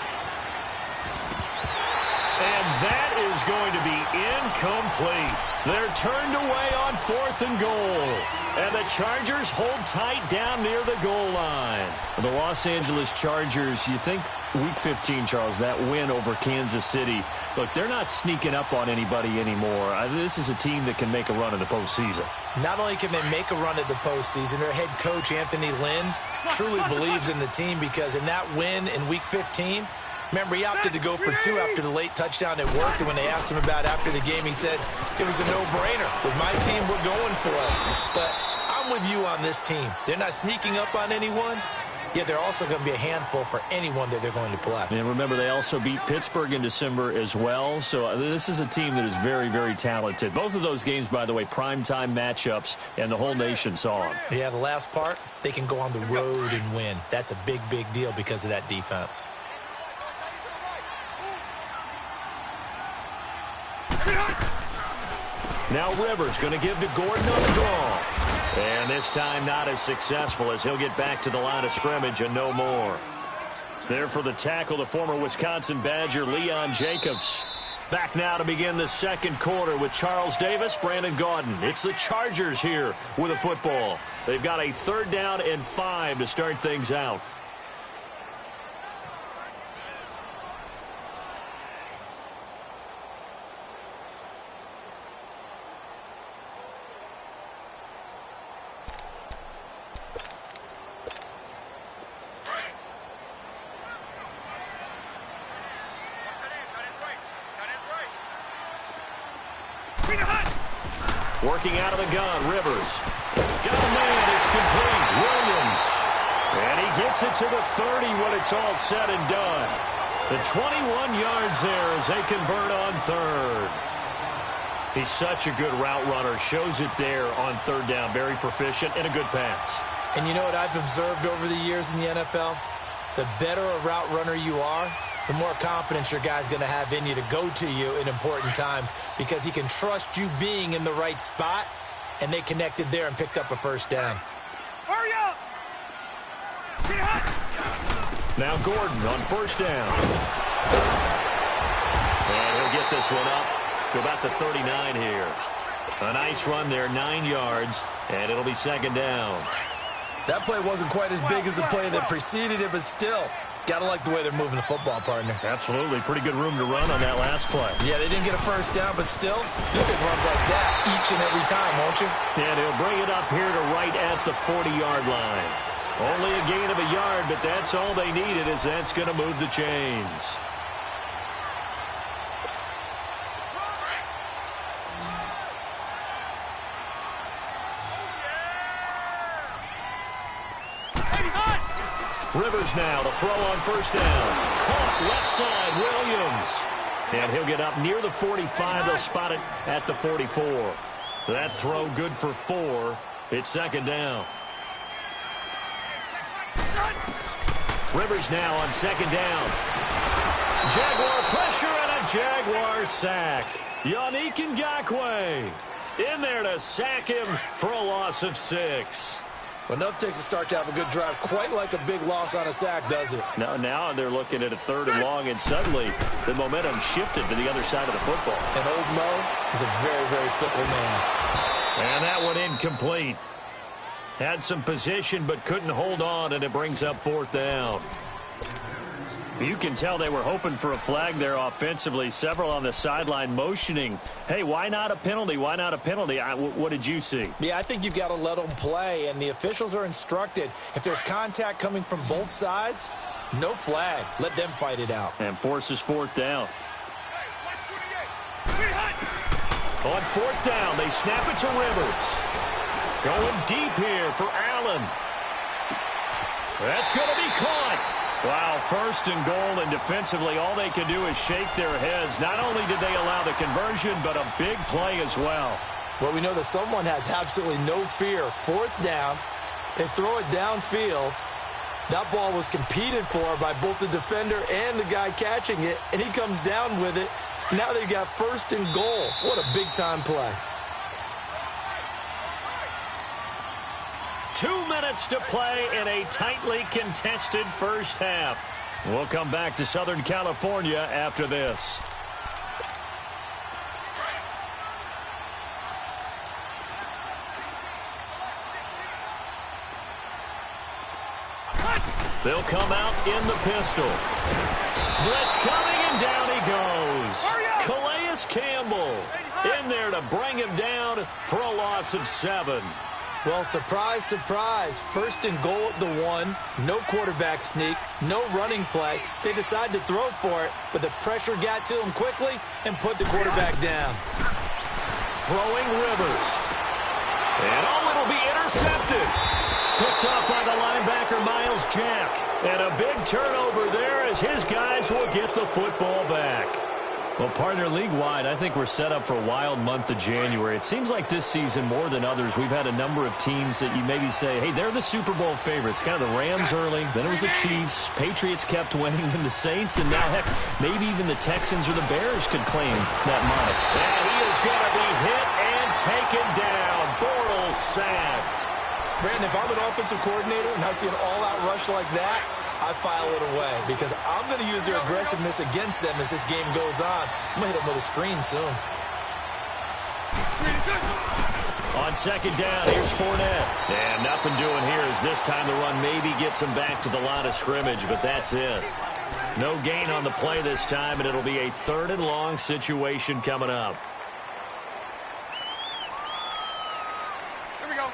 S7: And that is going to be incomplete. They're turned away on 4th and goal. And the Chargers hold tight down near the goal line. The Los Angeles Chargers, you think Week 15, Charles, that win over Kansas City. Look, they're not sneaking up on anybody anymore. This is a team that can make a run in the postseason.
S2: Not only can they make a run at the postseason, their head coach, Anthony Lynn, truly believes in the team because in that win in Week 15, remember, he opted to go for 2 after the late touchdown. It worked, and when they asked him about it after the game, he said it was a no-brainer. With my team, we're going for it. But I'm with you on this team. They're not sneaking up on anyone. Yet they're also going to be a handful for anyone that they're going to play.
S7: And remember, they also beat Pittsburgh in December as well. So this is a team that is very, very talented. Both of those games, by the way, primetime matchups, and the whole nation saw them.
S2: Yeah, the last part, they can go on the road and win. That's a big, big deal because of that defense.
S7: Now Rivers going to give to Gordon on the draw. And this time not as successful as he'll get back to the line of scrimmage and no more. There for the tackle, the former Wisconsin Badger, Leon Jacobs. Back now to begin the second quarter with Charles Davis, Brandon Gaudin. It's the Chargers here with a football. They've got a 3rd down and 5 to start things out. Working out of the gun, Rivers. Got a man, it's complete. Williams. And he gets it to the 30 when it's all said and done. The 21 yards there as they convert on 3rd. He's such a good route runner. Shows it there on 3rd down. Very proficient and a good pass.
S2: And you know what I've observed over the years in the NFL? The better a route runner you are, the more confidence your guy's going to have in you to go to you in important times because he can trust you being in the right spot, and they connected there and picked up a 1st down.
S3: Hurry up!
S7: Now Gordon on 1st down. And he'll get this one up to about the 39 here. A nice run there, 9 yards, and it'll be 2nd down.
S2: That play wasn't quite as big as the play that preceded it, but still, gotta like the way they're moving the football, partner.
S7: Absolutely. Pretty good room to run on that last play.
S2: Yeah, they didn't get a 1st down, but still, you take runs like that each and every time, won't you?
S7: And he'll bring it up here to right at the 40-yard line. Only a gain of a yard, but that's all they needed, as that's going to move the chains. Rivers now to throw on 1st down. Caught left side, Williams. And he'll get up near the 45. They'll spot it at the 44. That throw good for 4. It's 2nd down. Rivers now on 2nd down. Jaguar pressure and a Jaguar sack. Yannick Ngakoue in there to sack him for a loss of 6.
S2: Well, nothing takes a start to have a good drive quite like a big loss on a sack, does it?
S7: Now they're looking at a 3rd and long, and suddenly the momentum shifted to the other side of the football.
S2: And old Mo is a very, very fickle man.
S7: And that one incomplete. Had some position but couldn't hold on, and it brings up 4th down. You can tell they were hoping for a flag there offensively. Several on the sideline motioning, hey, why not a penalty? Why not a penalty? What did you see?
S2: Yeah, I think you've got to let them play, and the officials are instructed. If there's contact coming from both sides, no flag. Let them fight it out.
S7: And forces 4th down. On 4th down, they snap it to Rivers. Going deep here for Allen. That's going to be caught. Wow, 1st and goal, and defensively all they can do is shake their heads. Not only did they allow the conversion, but a big play as well.
S2: Well, we know that someone has absolutely no fear. 4th down, they throw it downfield, That ball was competed for by both the defender and the guy catching it, and he comes down with it. Now they've got first and goal. What a big-time play.
S7: 2 minutes to play in a tightly contested first half. We'll come back to Southern California after this. They'll come out in the pistol. Blitz coming, and down he goes. Calais Campbell in there to bring him down for a loss of 7.
S2: Well, surprise, surprise. First and goal at the 1. No quarterback sneak. No running play. They decide to throw for it, but the pressure got to them quickly and put the quarterback down.
S7: Throwing Rivers. And it'll be intercepted. Picked up by the linebacker, Miles Jack. And a big turnover there as his guys will get the football back. Well, partner, league-wide, I think we're set up for a wild month of January. It seems like this season, more than others, we've had a number of teams that you maybe say, hey, they're the Super Bowl favorites. Kind of the Rams early, then it was the Chiefs. Patriots kept winning, and the Saints, and now, heck, maybe even the Texans or the Bears could claim that money. And he is going to be hit and taken down. Bortles sacked.
S2: Brandon, if I'm an offensive coordinator and I see an all-out rush like that, I file it away because I'm going to use their aggressiveness against them as this game goes on. I'm going to hit them with a screen soon.
S7: On second down, here's Fournette. And nothing doing here as this time the run maybe gets him back to the line of scrimmage, but that's it. No gain on the play this time, and it'll be a 3rd and long situation coming up.
S3: Here we go.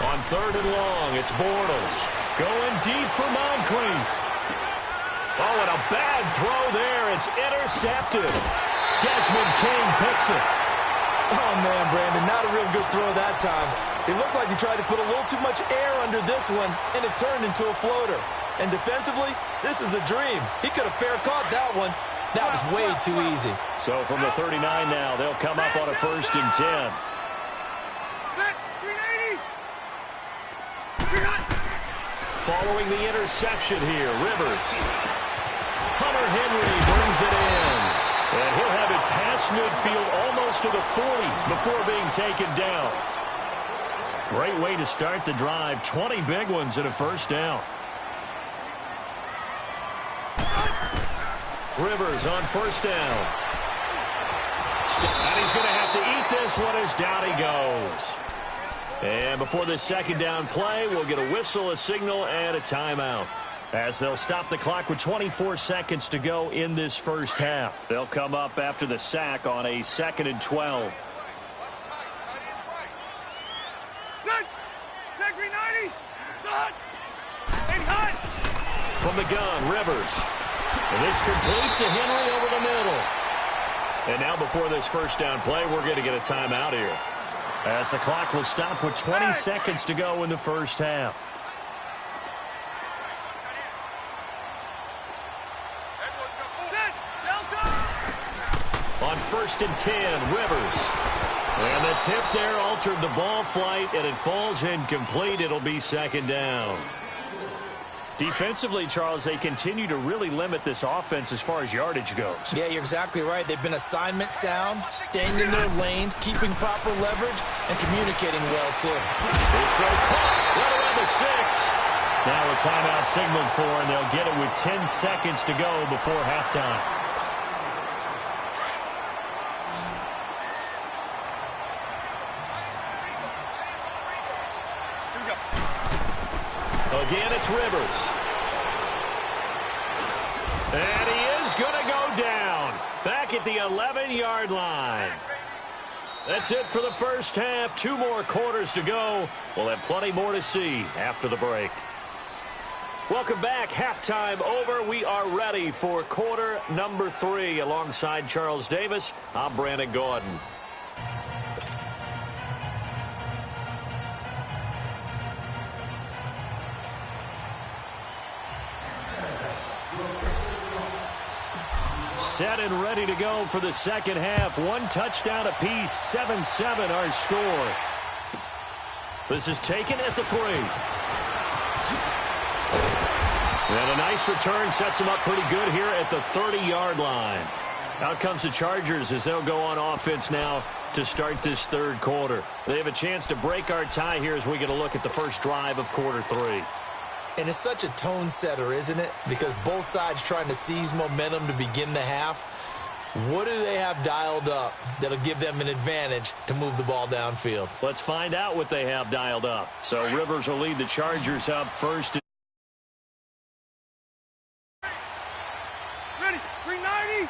S7: On 3rd and long, it's Bortles. Going deep for Moncrief. Oh, and a bad throw there. It's intercepted. Desmond King picks it.
S2: Oh, man, Brandon, not a real good throw that time. It looked like he tried to put a little too much air under this one, and it turned into a floater. And defensively, this is a dream. He could have fair caught that one. That was way too easy.
S7: So from the 39 now, they'll come up on a 1st and 10. Following the interception here, Rivers. Hunter Henry brings it in. And he'll have it past midfield almost to the 40 before being taken down. Great way to start the drive. 20 big ones and a 1st down. Rivers on 1st down. And he's going to have to eat this one as down he goes. And before this 2nd down play, we'll get a whistle, a signal, and a timeout. As they'll stop the clock with 24 seconds to go in this first half. They'll come up after the sack on a 2nd and 12. From the gun, Rivers. And this complete to Henry over the middle. And now before this 1st down play, we're going to get a timeout here. As the clock will stop with 20 seconds to go in the first half. On 1st and 10, Rivers. And the tip there altered the ball flight, and it falls incomplete. It'll be 2nd down. Defensively, Charles, they continue to really limit this offense as far as yardage goes.
S2: Yeah, you're exactly right. They've been assignment sound, staying in their lanes, keeping proper leverage, and communicating well, too.
S7: This throw caught right around the 6. Now a timeout signaled for, and they'll get it with 10 seconds to go before halftime. Again, it's Rivers. And he is going to go down. Back at the 11-yard line. That's it for the first half. 2 more quarters to go. We'll have plenty more to see after the break. Welcome back. Halftime over. We are ready for quarter number 3. Alongside Charles Davis, I'm Brandon Gordon. set and ready to go for the second half. One touchdown apiece, 7-7 our score. This is taken at the 3. And a nice return sets him up pretty good here at the 30-yard line. Out comes the Chargers as they'll go on offense now to start this third quarter. They have a chance to break our tie here as we get a look at the first drive of quarter 3.
S2: And it's such a tone setter, isn't it? Because both sides trying to seize momentum to begin the half. What do they have dialed up that'll give them an advantage to move the ball downfield?
S7: Let's find out what they have dialed up. So Rivers will lead the Chargers up first.
S3: Ready, 390.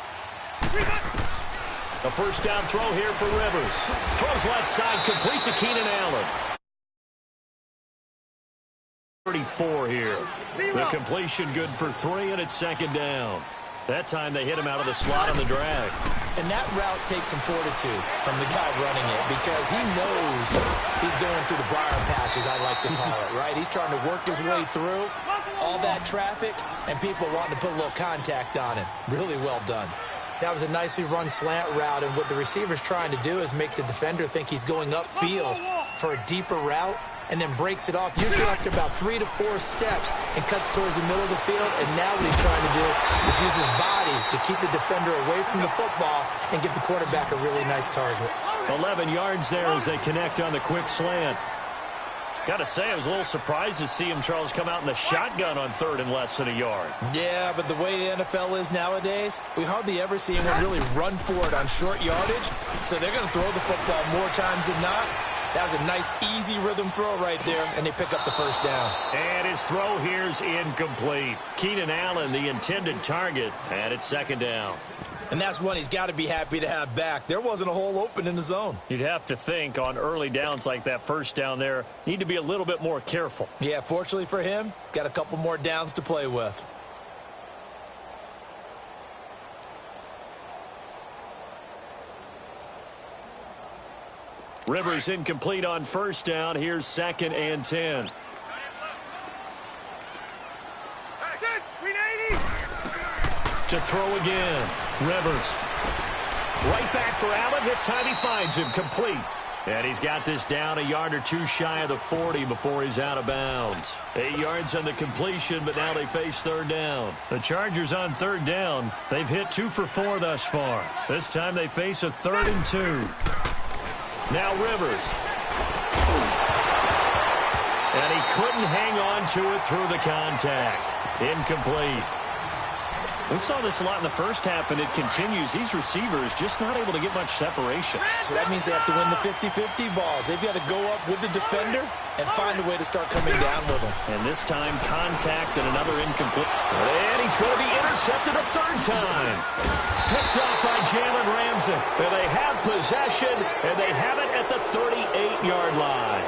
S7: A first down throw here for Rivers. Throws left side, complete to Keenan Allen. 34 here. The completion good for 3, and it's second down. That time they hit him out of the slot on the drag.
S2: And that route takes some fortitude from the guy running it because he knows he's going through the briar patch, as I like to call it, right? He's trying to work his way through all that traffic and people wanting to put a little contact on him. Really well done. That was a nicely run slant route, and what the receiver's trying to do is make the defender think he's going upfield for a deeper route and then breaks it off, usually after about 3 to 4 steps, and cuts towards the middle of the field. And now what he's trying to do is use his body to keep the defender away from the football and give the quarterback a really nice target.
S7: 11 yards there as they connect on the quick slant. Got to say, I was a little surprised to see him, Charles, come out in the shotgun on 3rd and less than a yard.
S2: Yeah, but the way the NFL is nowadays, we hardly ever see anyone really run for it on short yardage. So they're going to throw the football more times than not. That was a nice, easy rhythm throw right there, and they pick up the first down.
S7: And his throw here's incomplete. Keenan Allen, the intended target, and it's second down.
S2: And that's one he's got to be happy to have back. There wasn't a hole open in the zone.
S7: You'd have to think on early downs like that first down there, need to be a little bit more careful.
S2: Yeah, fortunately for him, got a couple more downs to play with.
S7: Rivers incomplete on first down. Here's 2nd and 10. To throw again. Rivers. Right back for Allen. This time he finds him complete. And he's got this down a yard or 2 shy of the 40 before he's out of bounds. 8 yards on the completion, but now they face 3rd down. The Chargers on 3rd down. They've hit 2 for 4 thus far. This time they face a 3rd and 2. Now Rivers. And he couldn't hang on to it through the contact. Incomplete. We saw this a lot in the first half, and it continues. These receivers just not able to get much separation.
S2: So that means they have to win the 50-50 balls. They've got to go up with the defender and find a way to start coming down with them.
S7: And this time, contact and another incomplete. And he's going to be intercepted a 3rd time. Picked off by Jalen Ramsey. And they have possession, and they have it at the 38-yard line.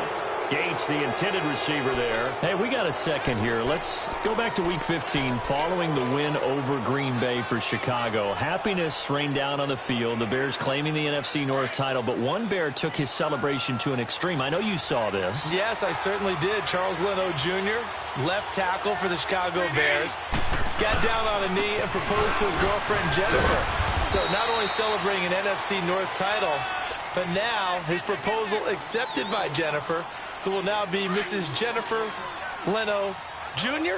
S7: Gates, the intended receiver there. Hey, we got a second here. Let's go back to Week 15 following the win over Green Bay for Chicago. Happiness rained down on the field. The Bears claiming the NFC North title, but one Bear took his celebration to an extreme. I know you saw this.
S2: Yes, I certainly did. Charles Leno Jr., left tackle for the Chicago Bears, got down on a knee and proposed to his girlfriend Jennifer. So not only celebrating an NFC North title, but now his proposal accepted by Jennifer, who will now be Mrs. Jennifer Leno Jr.?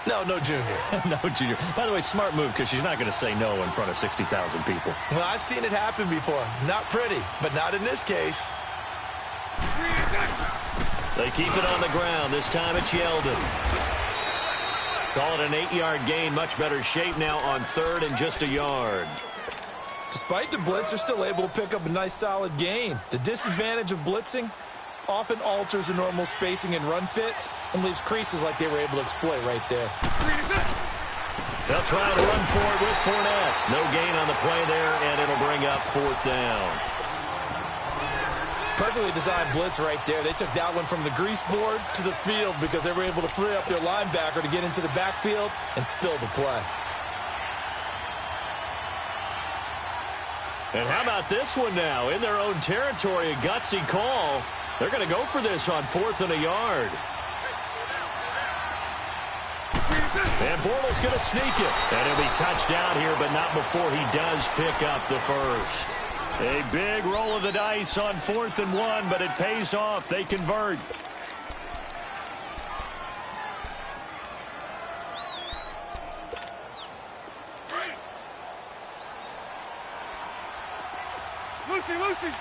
S2: No Junior.
S7: No Junior. By the way, smart move because she's not going to say no in front of 60,000 people.
S2: Well, I've seen it happen before. Not pretty, but not in this case.
S7: They keep it on the ground. This time it's Yeldon. Call it an 8-yard gain. Much better shape now on 3rd and just a yard.
S2: Despite the blitz, they're still able to pick up a nice solid gain. The disadvantage of blitzing often alters the normal spacing and run fits and leaves creases like they were able to exploit right there.
S7: They'll try to run for it with Fournette. No gain on the play there, and it'll bring up 4th down.
S2: Perfectly designed blitz right there. They took that one from the grease board to the field because they were able to free up their linebacker to get into the backfield and spill the play.
S7: And how about this one now? In their own territory, a gutsy call. They're going to go for this on 4th and a yard.
S1: And Bortles going to sneak it. And he'll be touched down here, but not before he does pick up the first. A big roll of the dice on 4th and 1, but it pays off. They convert.
S3: Lucy, Lucy.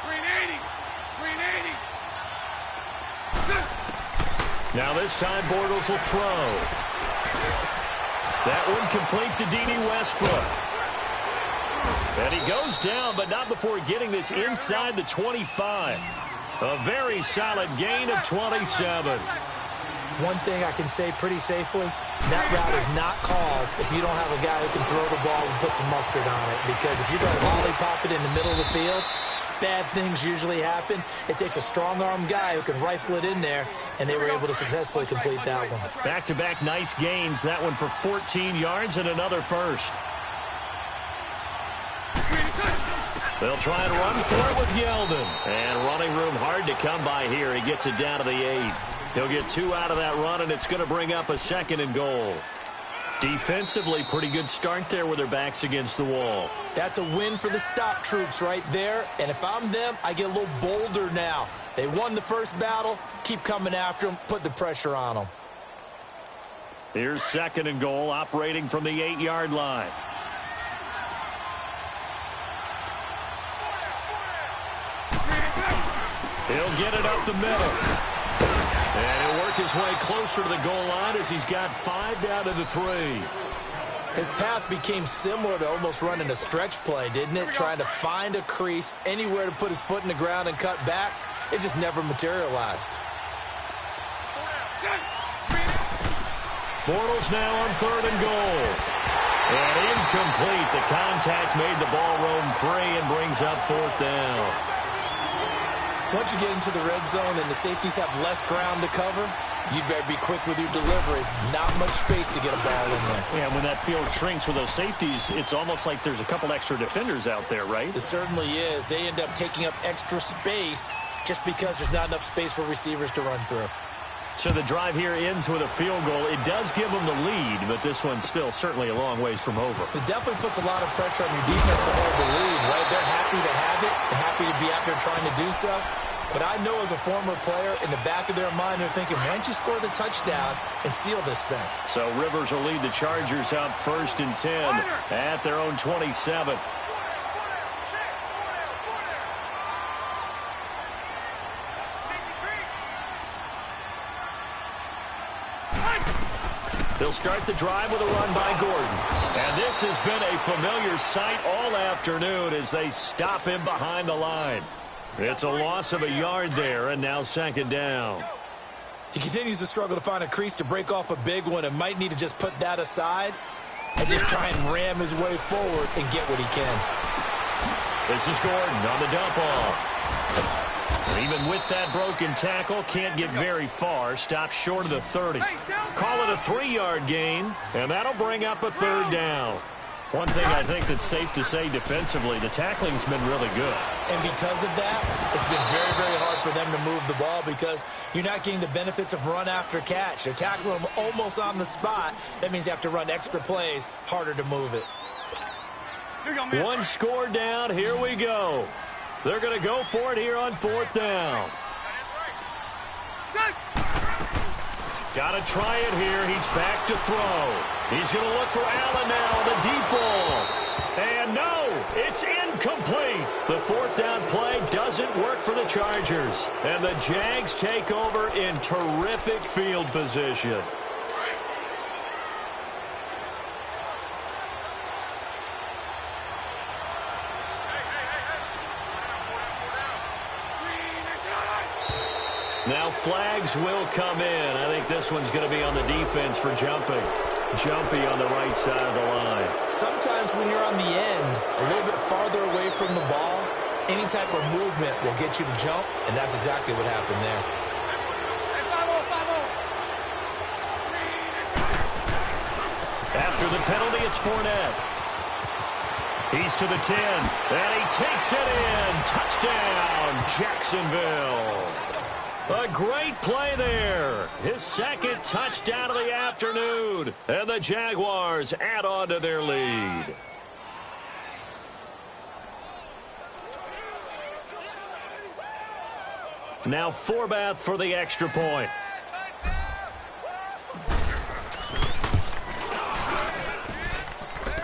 S3: 380. 380.
S1: Now this time Bortles will throw. That one complete to Dede Westbrook. And he goes down, but not before getting this inside the 25. A very solid gain of 27.
S2: One thing I can say pretty safely, that route is not called if you don't have a guy who can throw the ball and put some mustard on it. Because if you're going to lollipop it in the middle of the field, bad things usually happen. It takes a strong-arm guy who can rifle it in there, and they were able to successfully complete that one.
S1: Back-to-back nice gains. That one for 14 yards and another first. They'll try and run for it with Yeldon. And running room hard to come by here. He gets it down to the 8. He'll get 2 out of that run, and it's going to bring up a 2nd and goal. Defensively, pretty good start there with their backs against the wall.
S2: That's a win for the stop troops right there. And if I'm them, I get a little bolder now. They won the first battle. Keep coming after them. Put the pressure on them.
S1: Here's 2nd and goal, operating from the 8-yard line. He'll get it up the middle. And he'll work his way closer to the goal line as he's got 5 down to the 3.
S2: His path became similar to almost running a stretch play, didn't it? Trying to find a crease, anywhere to put his foot in the ground and cut back. It just never materialized.
S1: Bortles now on 3rd and goal. And incomplete. The contact made the ball roam free and brings up 4th down.
S2: Once you get into the red zone and the safeties have less ground to cover, you better be quick with your delivery. Not much space to get a ball in there.
S7: Yeah, when that field shrinks with those safeties, it's almost like there's a couple extra defenders out there, right?
S2: It certainly is. They end up taking up extra space just because there's not enough space for receivers to run through.
S1: So the drive here ends with a field goal. It does give them the lead, but this one's still certainly a long ways from over.
S2: It definitely puts a lot of pressure on your defense to hold the lead, right? They're happy to have it and happy to be out there trying to do so. But I know as a former player, in the back of their mind, they're thinking, why don't you score the touchdown and seal this thing?
S1: So Rivers will lead the Chargers out 1st and 10 at their own 27. They'll start the drive with a run by Gordon. And this has been a familiar sight all afternoon as they stop him behind the line. It's a loss of a yard there, and now 2nd down.
S2: He continues to struggle to find a crease to break off a big one and might need to just put that aside and just try and ram his way forward and get what he can.
S1: This is Gordon on the dump off. Even with that broken tackle, can't get very far. Stops short of the 30. Call it a 3-yard gain, and that'll bring up a 3rd down. One thing I think that's safe to say defensively, the tackling's been really good.
S2: And because of that, it's been very, very hard for them to move the ball because you're not getting the benefits of run after catch. They're tackling them almost on the spot. That means you have to run extra plays, harder to move it.
S1: One score down, here we go. They're going to go for it here on 4th down. Got to try it here. He's back to throw. He's going to look for Allen now, the deep ball. And no, it's incomplete. The 4th down play doesn't work for the Chargers. And the Jags take over in terrific field position. Now flags will come in. I think this one's going to be on the defense for jumping. Jumpy on the right side of the line.
S2: Sometimes when you're on the end, a little bit farther away from the ball, any type of movement will get you to jump, and that's exactly what happened there.
S1: After the penalty, it's Fournette. He's to the 10, and he takes it in. Touchdown, Jacksonville.
S7: A great play there. His second touchdown of the afternoon. And the Jaguars add on to their lead. Now Forbath for the extra point.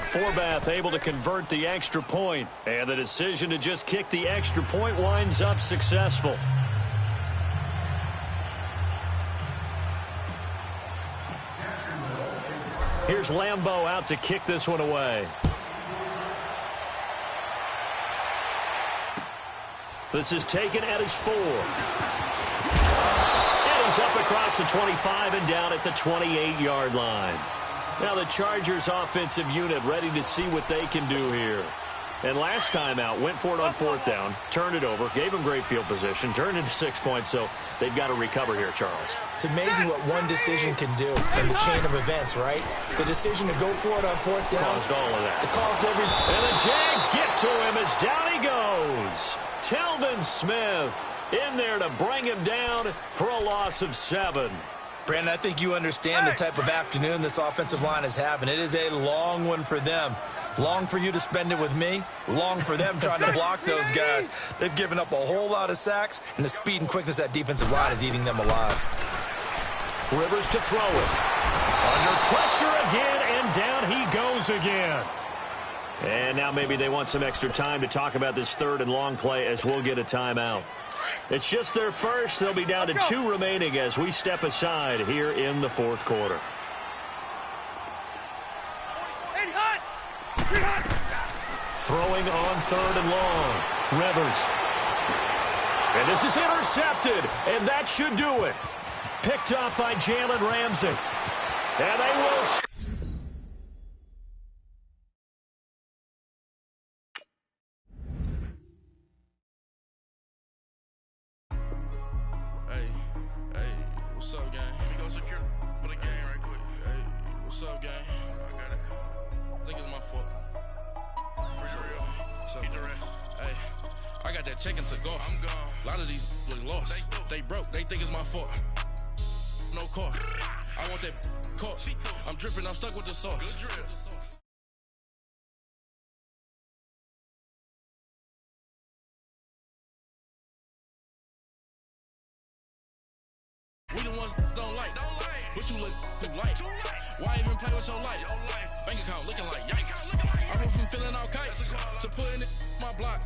S7: Forbath able to convert the extra point. And the decision to just kick the extra point winds up successful. Here's Lambeau out to kick this one away. This is taken at his 4. And he's up across the 25 and down at the 28-yard line. Now the Chargers offensive unit ready to see what they can do here. And last time out, went for it on 4th down, turned it over, gave them great field position, turned into 6 points, so they've got to recover here, Charles.
S2: It's amazing what one decision can do in the chain of events, right? The decision to go for it on 4th down.
S7: Caused all of that.
S2: It caused every...
S7: And the Jags get to him as down he goes. Telvin Smith in there to bring him down for a loss of 7.
S2: Brandon, I think you understand the type of afternoon this offensive line is having. It is a long one for them. Long for you to spend it with me. Long for them trying to block those guys. They've given up a whole lot of sacks, and the speed and quickness of that defensive line is eating them alive.
S7: Rivers to throw it. Under pressure again, and down he goes again. And now maybe they want some extra time to talk about this 3rd and long play as we'll get a timeout. It's just their first. They'll be down to 2 remaining as we step aside here in the 4th quarter. Throwing on 3rd and long. Rivers. And this is intercepted, and that should do it. Picked up by Jalen Ramsey. And they will...
S5: What's up, gang? Let me go secure for the game right quick. Hey, what's up, gang? I got it. I think it's my fault. For real. So, keep the rest. Hey, I got that chicken to go. I'm gone. A lot of these look lost. They broke. They think it's my fault. No car. I want that car. I'm dripping. I'm stuck with the sauce. Good drip. We the ones don't like. What you look who like? Why even play with your life? Bank account looking like yikes. I went from feeling all kites to putting it in my block.